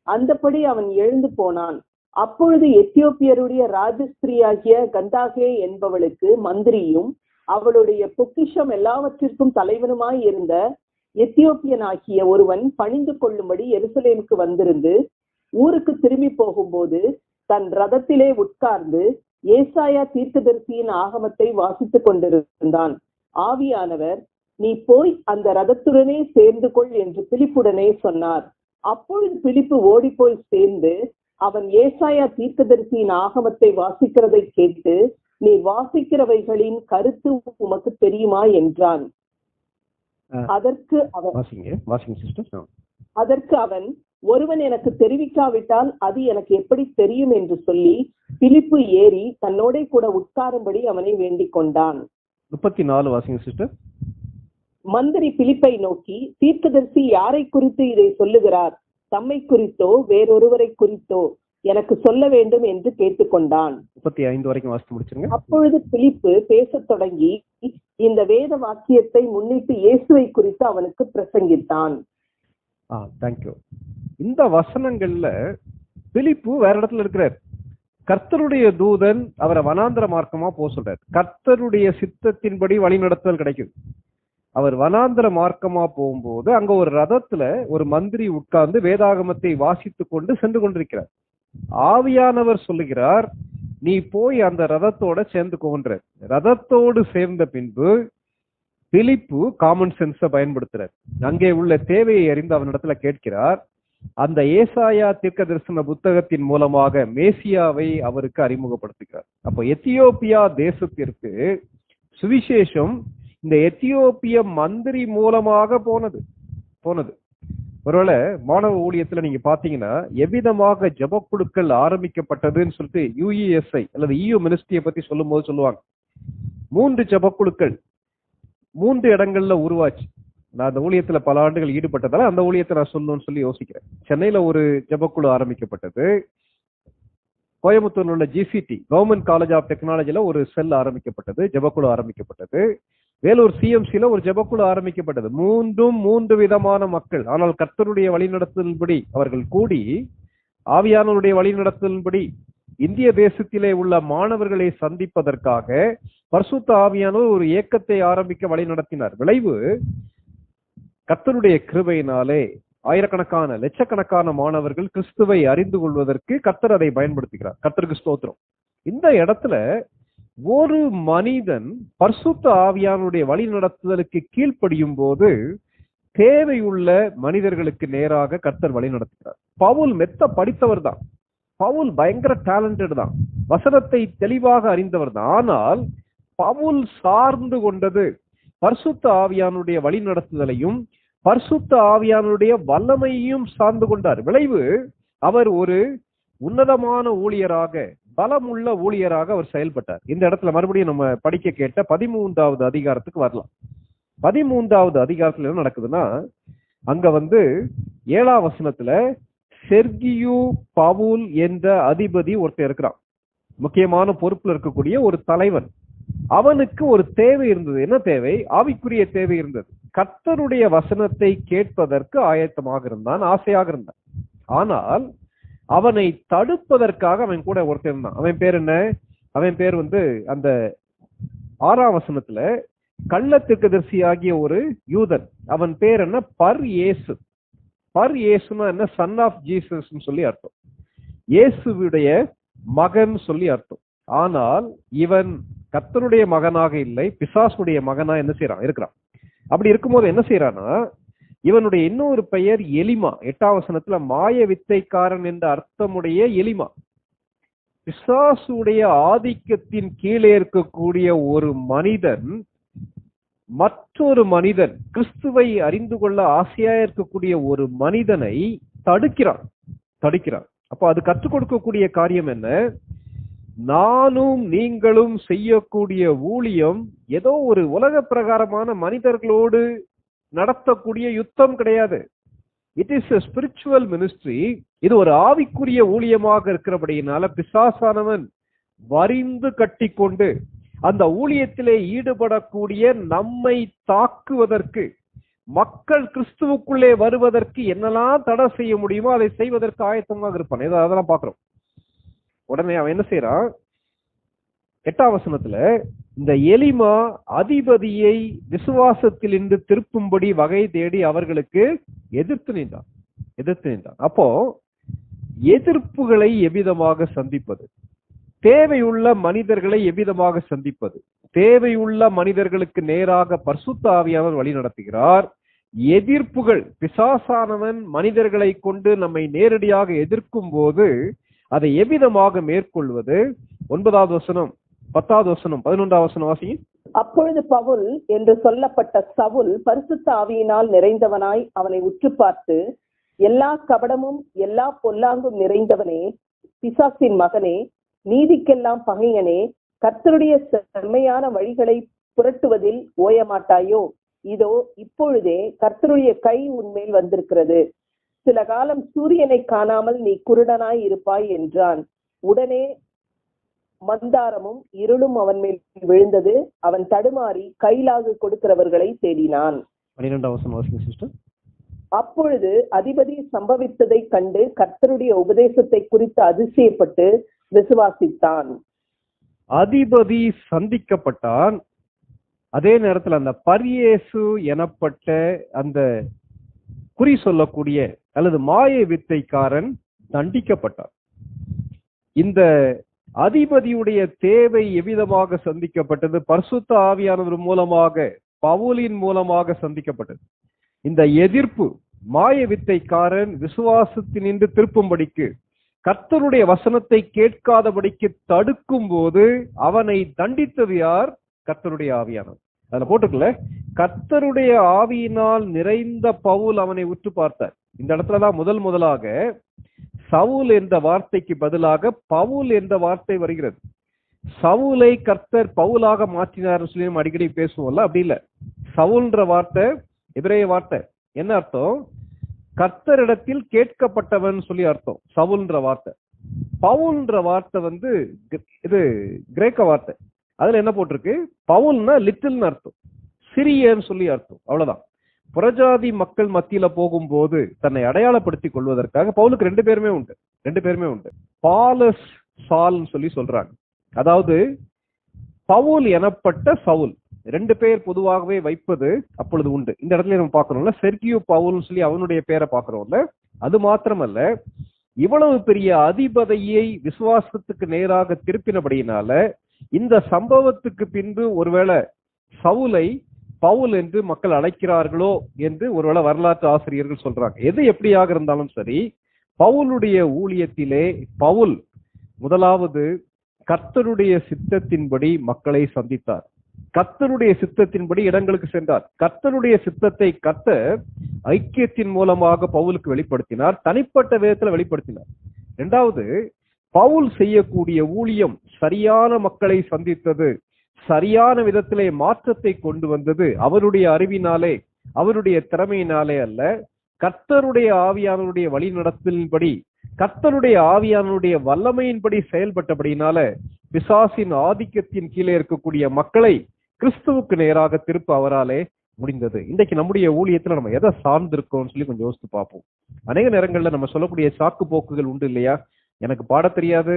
அந்தபடி அவன் எழுந்து போனான். அப்பொழுது எத்தியோப்பியருடைய ராஜஸ்திரியாகிய கந்தாகே என்பவளுக்கு மந்திரியும் அவளுடைய பொக்கிஷம் எல்லாவற்றிற்கும் தலைவனுமாய் இருந்த எத்தியோப்பியனாகிய ஒருவன் பணிந்து கொள்ளும்படி எருசலேமுக்கு வந்திருந்து ஊருக்கு திரும்பி போகும்போது தன் ரதத்திலே உட்கார்ந்து ஏசாயா தீர்க்கதரிசியின் ஆகமத்தை வாசித்துக் கொண்டிருந்தான். ஆவியானவர், நீ போய் அந்த ரதத்துடனே சேர்ந்து கொள் என்று பிலிப்புடனே சொன்னார். அப்பொழுது பிலிப்பு ஓடி போய் சேர்ந்து அவன் ஏசாயா தீர்க்கதரிசியின் ஆகமத்தை வாசிக்கிறதை கேட்டு, நீ வாசிக்கிறவைகளின் கருத்து உமக்கு தெரியுமா என்றான். அதற்கு அவன், ஒருவன் எனக்கு தெரிவிக்காவிட்டால் அது எனக்கு எப்படி தெரியும் என்று சொல்லி பிலிப்பு ஏறி தன்னோட கூட உட்காரும்படி அவனை வேண்டிக் கொண்டான். 34 வாசிங்க சிஸ்டர். மந்திரி பிலிப்பை நோக்கி, தீர்க்கதரிசி யாரை குறித்து இதை சொல்லுகிறார்? தம்மை குறித்தோ வேறொருவரை குறித்தோ எனக்கு சொல்ல வேண்டும் என்று கேட்டுக்கொண்டான். 35 வரைக்கும் வாசித்து முடிச்சிருங்க. அப்பொழுது பிலிப்பு பேசத் தொடங்கி இந்த வேத வாக்கியத்தை முன்னிட்டு இயேசுவை குறித்து அவனுக்கு பிரசங்கித்தான். தேங்க்யூ. இந்த வசனங்கள்ல பிலிப்பு வேற இடத்துல இருக்கிறார். கர்த்தருடைய தூதன் அவரை வனாந்திர மார்க்கமா போக சொல்றார். கர்த்தருடைய சித்தத்தின்படி வழி நடத்தல் கிடைக்கும். அவர் வனாந்திர மார்க்கமா போகும்போது அங்க ஒரு ரதத்துல ஒரு மந்திரி உட்கார்ந்து வேதாகமத்தை வாசித்து கொண்டு சென்று கொண்டிருக்கிறார். ஆவியானவர் சொல்லுகிறார், நீ போய் அந்த ரதத்தோட சேர்ந்து கொன்ற. ரதத்தோடு சேர்ந்த பின்பு பிலிப்பு காமன் சென்ஸை பயன்படுத்துறார். அங்கே உள்ள தேவையை அறிந்து அவனிடத்துல கேட்கிறார். அந்த ஏசாயா தீர்க்க தரிசன புத்தகத்தின் மூலமாக மேசியாவை அவருக்கு அறிமுகப்படுத்துகிறார். அப்போ எத்தியோப்பியா தேசத்திற்கு சுவிசேஷம் இந்த எத்தியோப்பிய மந்திரி மூலமாக போனது. ஒருவேளை மாணவ ஊழியத்துல நீங்க பாத்தீங்கன்னா எவ்விதமாக ஜபக்குழுக்கள் ஆரம்பிக்கப்பட்டதுன்னு சொல்லிட்டு யுஇஎஸ்ஐ அல்லது EU மினிஸ்ட்ரியை பத்தி சொல்லும் போது சொல்லுவாங்க. 3 ஜபக்குழுக்கள் 3 இடங்கள்ல உருவாச்சு. நான் அந்த ஊழியத்துல பல ஆண்டுகள் ஈடுபட்டதால அந்த ஊழியத்தை நான் சொல்லணும்னு சொல்லி யோசிக்கிறேன். சென்னையில ஒரு ஜபக்குழு ஆரம்பிக்கப்பட்டது. கோயம்புத்தூர்ல உள்ள GCT கவர்மெண்ட் காலேஜ் ஆஃப் டெக்னாலஜில ஒரு செல் ஆரம்பிக்கப்பட்டது, ஜபக்குழு ஆரம்பிக்கப்பட்டது. வேலூர் CMCல ஒரு ஜபக்குழு ஆரம்பிக்கப்பட்டது. 3 விதமான மக்கள். ஆனால் கர்த்தருடைய வழிநடத்தலின்படி அவர்கள் கூடி ஆவியானவருடைய வழிநடத்தலின்படி இந்திய தேசத்திலே உள்ள மாணவர்களை சந்திப்பதற்காக பரிசுத்த ஆவியானவர் ஒரு இயக்கத்தை ஆரம்பிக்க வழி நடத்தினார். விளைவு கர்த்தருடைய கிருபையினாலே ஆயிரக்கணக்கான லட்சக்கணக்கான மாணவர்கள் கிறிஸ்துவை அறிந்து கொள்வதற்கு கர்த்தர் அதை பயன்படுத்துகிறார். கர்த்தருக்கு ஸ்தோத்திரம். இந்த இடத்துல ஒரு மனிதன் பரிசுத்த ஆவியானுடைய வழி நடத்துதலுக்கு கீழ்ப்படியும் போது தேவையுள்ள மனிதர்களுக்கு நேராக கர்த்தர் வழி நடத்துகிறார். பவுல் மெத்த படித்தவர் தான். பவுல் பயங்கர டேலண்டட் தான். வசனத்தை தெளிவாக அறிந்தவர் தான். ஆனால் பவுல் சார்ந்து கொண்டது பரிசுத்த ஆவியானுடைய வழி நடத்துதலையும் பரிசுத்த ஆவியானுடைய வல்லமையையும் சார்ந்து கொண்டார். விளைவு அவர் ஒரு உன்னதமான ஊழியராக, பலமுள்ள ஊழியராக அவர் செயல்பட்டார். இந்த இடத்துல மறுபடியும் நம்ம படிக்க கேட்ட 13வது அதிகாரத்துக்கு வரலாம். 13வது அதிகாரத்துல என்ன நடக்குதுன்னா, அங்க 7ஆம் வசனத்துல செர்கியு பவுல் என்ற அதிபதி ஒருத்தர் இருக்கிறான். முக்கியமான பொறுப்புல இருக்கக்கூடிய ஒரு தலைவன். அவனுக்கு ஒரு தேவை இருந்தது. என்ன தேவை? ஆவிக்குரிய தேவை இருந்தது. கர்த்தருடைய வசனத்தை கேட்பதற்கு ஆயத்தமாக இருந்தான், ஆசையாக இருந்தான். ஆனால் அவனை தடுப்பதற்காக அவன் கூட ஒருத்தர் இருந்தான். அவன் பேர் என்ன? அவன் பேர் அந்த 6ஆம் வசனத்துல கள்ளத்திற்கதரிசி ஆகிய ஒரு யூதன். அவன் பேர் என்ன? பர் இயேசு. பர் இயேசுனா என்ன? சன் ஆஃப் ஜீசஸ் சொல்லி அர்த்தம். இயேசுவுடைய மகன் சொல்லி அர்த்தம். ஆனால் இவன் கர்த்தருடைய மகனாக இல்லை, பிசாசுடைய மகனா என்ன செய்யறான்? இருக்கிறான். அப்படி இருக்கும்போது என்ன செய்யறானா, இவனுடைய இன்னொரு பெயர் எலிமா. 8ஆம் வசனத்துல மாய வித்தைக்காரன் என்ற அர்த்தமுடைய எலிமா. பிசாசுடைய ஆதிக்கத்தின் கீழே இருக்கக்கூடிய ஒரு மனிதன் மற்றொரு மனிதன், கிறிஸ்துவை அறிந்து கொள்ள ஆசையா இருக்கக்கூடிய ஒரு மனிதனை தடுக்கிறான். அப்ப அது கற்றுக் கொடுக்கக்கூடிய காரியம் என்ன? நானும் நீங்களும் செய்யக்கூடிய ஊழியம் ஏதோ ஒரு உலக பிரகாரமான மனிதர்களோடு நடத்தக்கூடிய யுத்தம் கிடையாது. It is a spiritual ministry. இது ஒரு ஆவிக்குரிய ஊழியமாக இருக்கிறபடியினால பிசாசானவன் வரிந்து கட்டிக்கொண்டு அந்த ஊழியத்திலே ஈடுபடக்கூடிய நம்மை தாக்குவதற்கு, மக்கள் கிறிஸ்துவுக்குள்ளே வருவதற்கு என்னெல்லாம் தடை செய்ய முடியுமோ அதை செய்வதற்கு ஆயத்தமாக இருப்பான். அதெல்லாம் பாக்குறோம். உடனே அவன் என்ன செய்யறான்? 8ஆம் வசனத்துல இந்த எலிமா அதிபதியை விசுவாசத்தில் இருந்து திருப்பும்படி வகை தேடி அவர்களுக்கு எதிர்த்து நின்றான். அப்போ எதிர்ப்புகளை எவ்விதமாக சந்திப்பது, தேவையுள்ள மனிதர்களை எவ்விதமாக சந்திப்பது, தேவையுள்ள மனிதர்களுக்கு நேராக பரிசுத்த ஆவியானவர் வழி நடத்துகிறார். எதிர்ப்புகள், பிசாசானவன் மனிதர்களை கொண்டு நம்மை நேரடியாக எதிர்க்கும் போது அதை எவ்விதமாக மேற்கொள்வது? 9வது வசனம், 10வது வசனம், 11வது வசனம் வாசி. அப்பொழுது பவுல் என்று சொல்லப்பட்ட சவுல் பரிசுத்த ஆவியினால் நிறைந்தவனாய் அவனை உற்று பார்த்து, எல்லா கபடமும் எல்லா பொல்லாங்கும் நிறைந்தவனே, பிசாசின் மகனே, நீதிக்கெல்லாம் பகையனே, கர்த்தருடைய செம்மையான வழிகளை புரட்டுவதில் ஓயமாட்டாயோ? இதோ இப்பொழுதே கர்த்தருடைய கை உன்மேல் வந்திருக்கிறது. சில காலம் சூரியனை காணாமல் நீ குருடனாய் இருப்பாய் என்றான். உடனே மந்தாரமும் இருளும் அவன் மேல் விழுந்தது. அவன் தடுமாறி கைலாகு கொடுக்கிறவர்களை தேடினான். 12வது வசனம் வாசிங்க சிஸ்டர். அப்பொழுது அதிபதி சம்பவித்ததை கண்டு கர்த்தருடைய உபதேசத்தை குறித்து அதிசயப்பட்டு விசுவாசித்தான். அதிபதி சந்திக்கப்பட்டான். அதே நேரத்தில் அந்த பரியேசு எனப்பட்ட அந்த குறி சொல்லக்கூடிய அல்லது மாய வித்தைக்காரன் தண்டிக்கப்பட்டான். இந்த அதிபதியுடைய தேவை எவ்விதமாக சந்திக்கப்பட்டது? பரிசுத்த ஆவியானவர் மூலமாக, பவுலின் மூலமாக சந்திக்கப்பட்டது. இந்த எதிர்ப்பு, மாய வித்தைக்காரன் விசுவாசத்தினின்று திருப்பும்படிக்கு, கர்த்தருடைய வசனத்தை கேட்காதபடிக்கு தடுக்கும் போது அவனை தண்டித்தது யார்? கர்த்தருடைய ஆவியானவர். அதுல போட்டுக்கல, கர்த்தருடைய ஆவியினால் நிறைந்த பவுல் அவனை உற்று பார்த்தார். இந்த இடத்துலதான் முதலாக சவுல் என்ற வார்த்தைக்கு பதிலாக பவுல் என்ற வார்த்தை வருகிறது. சவுலை கர்த்தர் பவுலாக மாற்றினார் சொல்லி அடிக்கடி பேசுவோம்ல, அப்படி இல்ல. சவுல்ன்ற வார்த்தை எபிரேய வார்த்தை. என்ன அர்த்தம்? கர்த்தரிடத்தில் கேட்கப்பட்டவன் சொல்லி அர்த்தம் சவுல்ன்ற வார்த்தை. பவுல்ன்ற வார்த்தை இது கிரேக்க வார்த்தை. அதுல என்ன போட்டிருக்கு? பவுல்னா லிட்டில்னு அர்த்தம், சிறியன்னு சொல்லி அர்த்தம். அவ்வளவுதான். புறஜாதி மக்கள் மத்தியில போகும்போது தன்னை அடையாளப்படுத்திக் கொள்வதற்காக பவுலுக்கு ரெண்டு பேருமே உண்டு. பாலஸ் சால்னு சொல்லி சொல்றாங்க. அதாவது பவுல் எனப்பட்ட சவுல், ரெண்டு பேர் பொதுவாகவே வைப்பது அப்பொழுது உண்டு. இந்த இடத்துல நம்ம பார்க்கணும்ல, செர்கியு பவுல்னு சொல்லி அவனுடைய பேரை பார்க்கிறோம்ல. அது மாத்திரமல்ல, இவ்வளவு பெரிய அதிபதியை விசுவாசத்துக்கு நேராக திருப்பினபடியினால இந்த சம்பவத்துக்கு பின்பு ஒருவேளை சவுலை பவுல் என்று மக்கள் அழைக்கிறார்களோ என்று ஒருவேளை வரலாற்று ஆசிரியர்கள் சொல்றாங்க. எது எப்படியாக இருந்தாலும் சரி, பவுலுடைய ஊழியத்திலே பவுல் முதலாவது கர்த்தருடைய சித்தத்தின்படி மக்களை சந்தித்தார். கர்த்தருடைய சித்தத்தின்படி இடங்களுக்கு சென்றார். கர்த்தருடைய சித்தத்தை கர்த்தர் ஐக்கியத்தின் மூலமாக பவுலுக்கு வெளிப்படுத்தினார், தனிப்பட்ட விதத்துல வெளிப்படுத்தினார். இரண்டாவது, பவுல் செய்யக்கூடிய ஊழியம் சரியான மக்களை சந்தித்தது, சரியான விதத்திலே மாற்றத்தை கொண்டு வந்தது அவருடைய அறிவினாலே, அவருடைய திறமையினாலே அல்ல, கர்த்தருடைய ஆவியானவருடைய வழி நடத்தலின்படி, கர்த்தருடைய ஆவியானவருடைய வல்லமையின்படி செயல்பட்டபடினால பிசாசின் ஆதிக்கத்தின் கீழே இருக்கக்கூடிய மக்களை கிறிஸ்துவுக்கு நேராக திருப்ப அவராலே முடிந்தது. இன்றைக்கு நம்முடைய ஊழியத்துல நம்ம எதை சார்ந்திருக்கோம்னு சொல்லி கொஞ்சம் யோசித்து பார்ப்போம். அநேக நேரங்கள்ல நம்ம சொல்லக்கூடிய சாக்கு போக்குகள் உண்டு இல்லையா? எனக்கு பாட தெரியாது,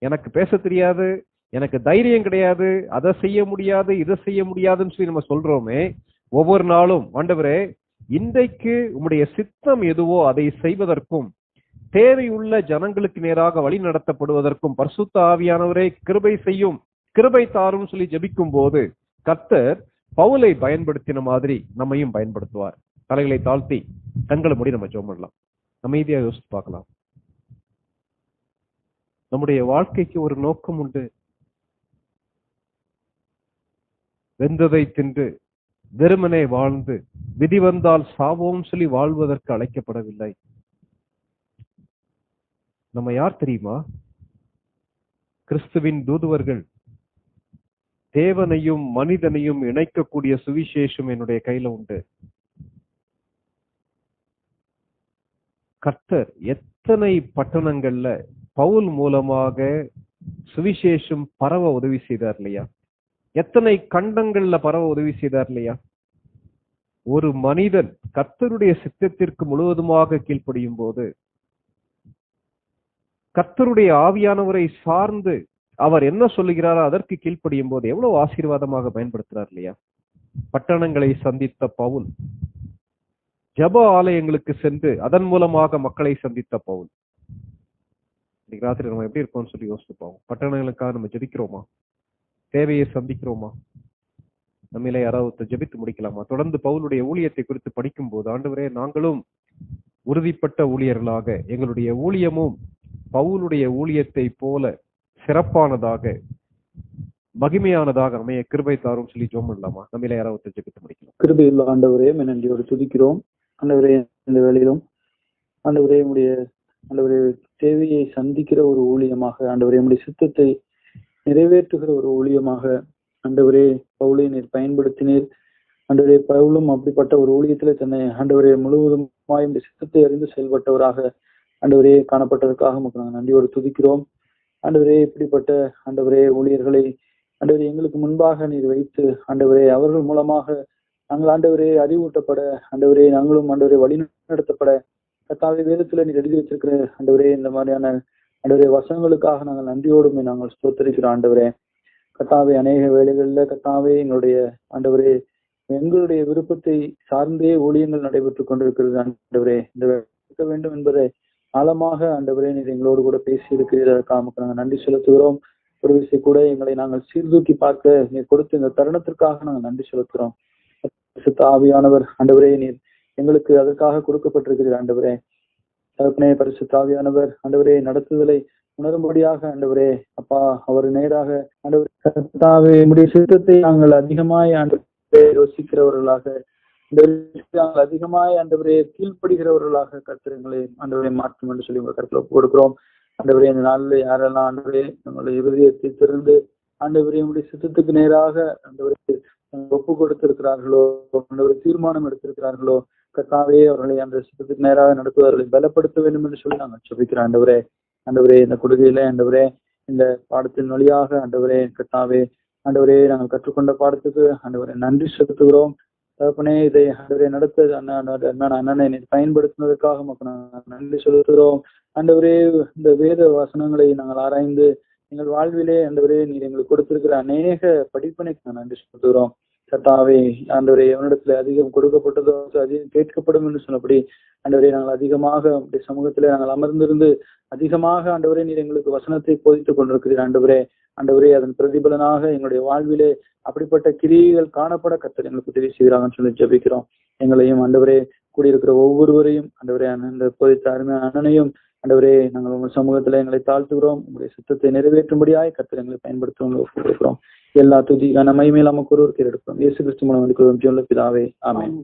எனக்கு பேச தெரியாது, எனக்கு தைரியம் கிடையாது, அதை செய்ய முடியாது, இதை செய்ய முடியாதுன்னு சொல்லி நம்ம சொல்றோமே. ஒவ்வொரு நாளும் ஆண்டவரே, இன்றைக்கு உம்முடைய சித்தம் எதுவோ அதை செய்வதற்கும், தேவையுள்ள ஜனங்களுக்கு நேராக வழி நடத்தப்படுவதற்கும் பரிசுத்த ஆவியானவரே கிருபை செய்யும், கிருபை தாரும் சொல்லி ஜெபிக்கும் போது கர்த்தர் பவுலை பயன்படுத்தின மாதிரி நம்மையும் பயன்படுத்துவார். தலைகளை தாழ்த்தி கண்களை மூடி நம்ம ஜெபம் பண்ணலாம். அமைதியா யோசித்து பார்க்கலாம். நம்முடைய வாழ்க்கைக்கு ஒரு நோக்கம் உண்டு. வெந்ததை தின்று வெறுமனே வாழ்ந்து விதி வந்தால் சாவோம் சொல்லி வாழ்வதற்கு அழைக்கப்படவில்லை. நம்ம யார் தெரியுமா? கிறிஸ்துவின் தூதுவர்கள். தேவனையும் மனிதனையும் இணைக்கக்கூடிய சுவிசேஷம் என்னுடைய கையில உண்டு. கர்த்தர் எத்தனை பட்டணங்கள்ல பவுல் மூலமாக சுவிசேஷம் பரவ உதவி செய்தார் இல்லையா? எத்தனை கண்டங்கள்ல பரவ உதவி செய்தார் இல்லையா? ஒரு மனிதன் கர்த்தருடைய சித்தத்திற்கு முழுவதுமாக கீழ்ப்படியும் போது, கர்த்தருடைய ஆவியானவரை சார்ந்து அவர் என்ன சொல்லுகிறாரோ அதற்கு கீழ்ப்படியும் போது எவ்வளவு ஆசீர்வாதமாக பயன்படுத்துறார் இல்லையா? பட்டணங்களை சந்தித்த பவுல், ஜெப ஆலயங்களுக்கு சென்று அதன் மூலமாக மக்களை சந்தித்த பவுல். இன்னைக்கு ராத்திரி நம்ம எப்படி இருக்கோம்னு சொல்லி யோசிச்சுப்போம். பட்டணங்களுக்காக நம்ம ஜெபிக்கிறோமா? தேவையை சந்திக்கிறோமா? நம்மளே யாராவது ஜெபித்து முடிக்கலாமா? தொடர்ந்து பவுலுடைய ஊழியத்தை குறித்து படிக்கும் போது, ஆண்டவரே, நாங்களும் உறுதிப்பட்ட ஊழியர்களாக எங்களுடைய ஊழியமும் பவுலுடைய ஊழியத்தை போல சிறப்பானதாக மகிமையானதாக அமைய கிருபை தாரும் சொல்லி ஜெபம் பண்ணலாமா? நம்மளே யாராவது ஜெபித்து முடிக்கலாம். கிருபையுள்ள ஆண்டவரே, நன்றியோடு துதிக்கிறோம். ஆண்டவரே, இந்த வேளையிலும் ஆண்டவரே, ஆண்டவரே தேவையை சந்திக்கிற ஒரு ஊழியமாக, ஆண்டவரே உடைய சித்தத்தை நிறைவேற்றுகிற ஒரு ஊழியமாக ஆண்டவரே பவுலை நீர் பயன்படுத்தினீர். ஆண்டவரே, பவுலும் அப்படிப்பட்ட ஒரு ஊழியத்திலே தன்னை ஆண்டவரே முழுவதுமாய் இந்த சித்தத்தை அறிந்து செயல்பட்டவராக ஆண்டவரே காணப்பட்டதற்காக நமக்கு நாங்கள் நன்றியோடு துதிக்கிறோம். ஆண்டவரே, இப்படிப்பட்ட ஆண்டவரே ஊழியர்களை ஆண்டவரே எங்களுக்கு முன்பாக நீர் வைத்து ஆண்டவரே அவர்கள் மூலமாக நாங்கள் ஆண்டவரே அறிவூட்டப்பட, ஆண்டவரே நாங்களும் ஆண்டவரே வழி நடத்தப்பட, கர்த்தாவே வேதத்துல நீர் எழுதி வச்சிருக்கிற ஆண்டவரே இந்த மாதிரியான ஆண்டவரே வசனங்களுக்காக நாங்கள் நன்றியோடுமே நாங்கள் ஸ்தோத்திரிக்கிறோம். ஆண்டவரே கர்த்தாவே, அநேக வேளைகள்ல கர்த்தாவே எங்களுடைய ஆண்டவரே எங்களுடைய விருப்பத்தை சார்ந்தே ஊழியங்கள் நடைபெற்றுக் கொண்டிருக்கிறது. ஆண்டவரே, இந்த இருக்க வேண்டும் என்பதை ஆழமாக ஆண்டவரே நீர் எங்களோடு கூட பேசி இருக்கிறதற்காக நாங்கள் நன்றி செலுத்துகிறோம். ஒரு விஷயம் கூட எங்களை நாங்கள் சீர்தூக்கி பார்க்க நீர் கொடுத்த இந்த தருணத்திற்காக நாங்கள் நன்றி செலுத்துகிறோம். ஆவியானவர் ஆண்டவரே நீர் எங்களுக்கு அதற்காக கொடுக்கப்பட்டிருக்கிறீர். ஆண்டவரே தகப்பனே, பரிசுத்த ஆவியானவர் ஆண்டவரே நடத்துதலை உணரும்படியாக ஆண்டவரே அப்பா அவர் நேராக ஆண்டவரே நம்முடைய சித்தத்தை நாங்கள் அதிகமாய் ஆண்டவரே யோசிக்கிறவர்களாக, நாங்கள் அதிகமாய் ஆண்டவரே கீழ்ப்படுகிறவர்களாக கர்த்தர்களை ஆண்டவரை மாற்றும் என்று சொல்லி உங்க கருத்துல கொடுக்கிறோம். ஆண்டவரே, இந்த நாளில் யாரெல்லாம் ஆண்டவரே நம்மளுடைய இருதயத்தை திறந்து ஆண்டவரே நம்முடைய சித்தத்துக்கு நேராக ஆண்டவரே ஒப்பு கொடுத்திருக்கிறார்களோ, ஆண்டவரை தீர்மானம் எடுத்திருக்கிறார்களோ, கர்த்தாவே அவர்களை அந்த சித்தத்துக்கு நேராக நடத்துவர்களை பலப்படுத்த வேண்டும் என்று சொல்லி நாங்கள் சொல்லிக்கிறோம். ஆண்டவரே இந்த கொடுகையில ஆண்டவரே இந்த பாடத்தின் வழியாக ஆண்டவரே கர்த்தாவே ஆண்டவரே நாங்கள் கற்றுக்கொண்ட பாடத்துக்கு ஆண்டவரை நன்றி செலுத்துகிறோம். தகப்பனே, இதை ஆண்டவரை நடத்த அண்ணனை பயன்படுத்தினதற்காக மக்கள் நாங்கள் நன்றி செலுத்துகிறோம். ஆண்டவரே, இந்த வேத வசனங்களை நாங்கள் ஆராய்ந்து எங்கள் வாழ்விலே ஆண்டவரே நீர் எங்களுக்கு கொடுத்திருக்கிற அநேக படிப்பினைக்கு நான் நன்றி செலுத்துகிறோம். கர்த்தாவே ஆண்டவரே எவனிடத்துல அதிகம் கொடுக்கப்பட்டதோ அதிகம் கேட்கப்படும் என்று சொன்னபடி ஆண்டவரே நாங்கள் அதிகமாக உடைய சமூகத்திலே நாங்கள் அமர்ந்திருந்து அதிகமாக ஆண்டவரே நீர் எங்களுக்கு வசனத்தை போதித்துக் கொண்டிருக்கிறீர். ஆண்டவரே அதன் பிரதிபலனாக எங்களுடைய வாழ்விலே அப்படிப்பட்ட கிரியைகள் காணப்பட கர்த்தர் எங்களுக்கு உதவி செய்கிறாங்கன்னு சொல்லி ஜெபிக்கிறோம். எங்களையும் ஆண்டவரே கூடியிருக்கிற ஒவ்வொருவரையும் ஆண்டவரே அந்த போதித்த அருமையான அண்ணனையும் ஆண்டவரே நாங்கள் உங்கள் சமூகத்துல எங்களை தாழ்த்துகிறோம். உங்களுடைய சித்தத்தை நிறைவேற்றும்படியாய் கர்த்தர் எங்களை பயன்படுத்துவோம். எல்லா துதி மகிமையில் நமக்கு ஒருவர் எடுக்கிறோம். இயேசு கிறிஸ்து மூலம் ஜெபம் பிதாவே, ஆமென்.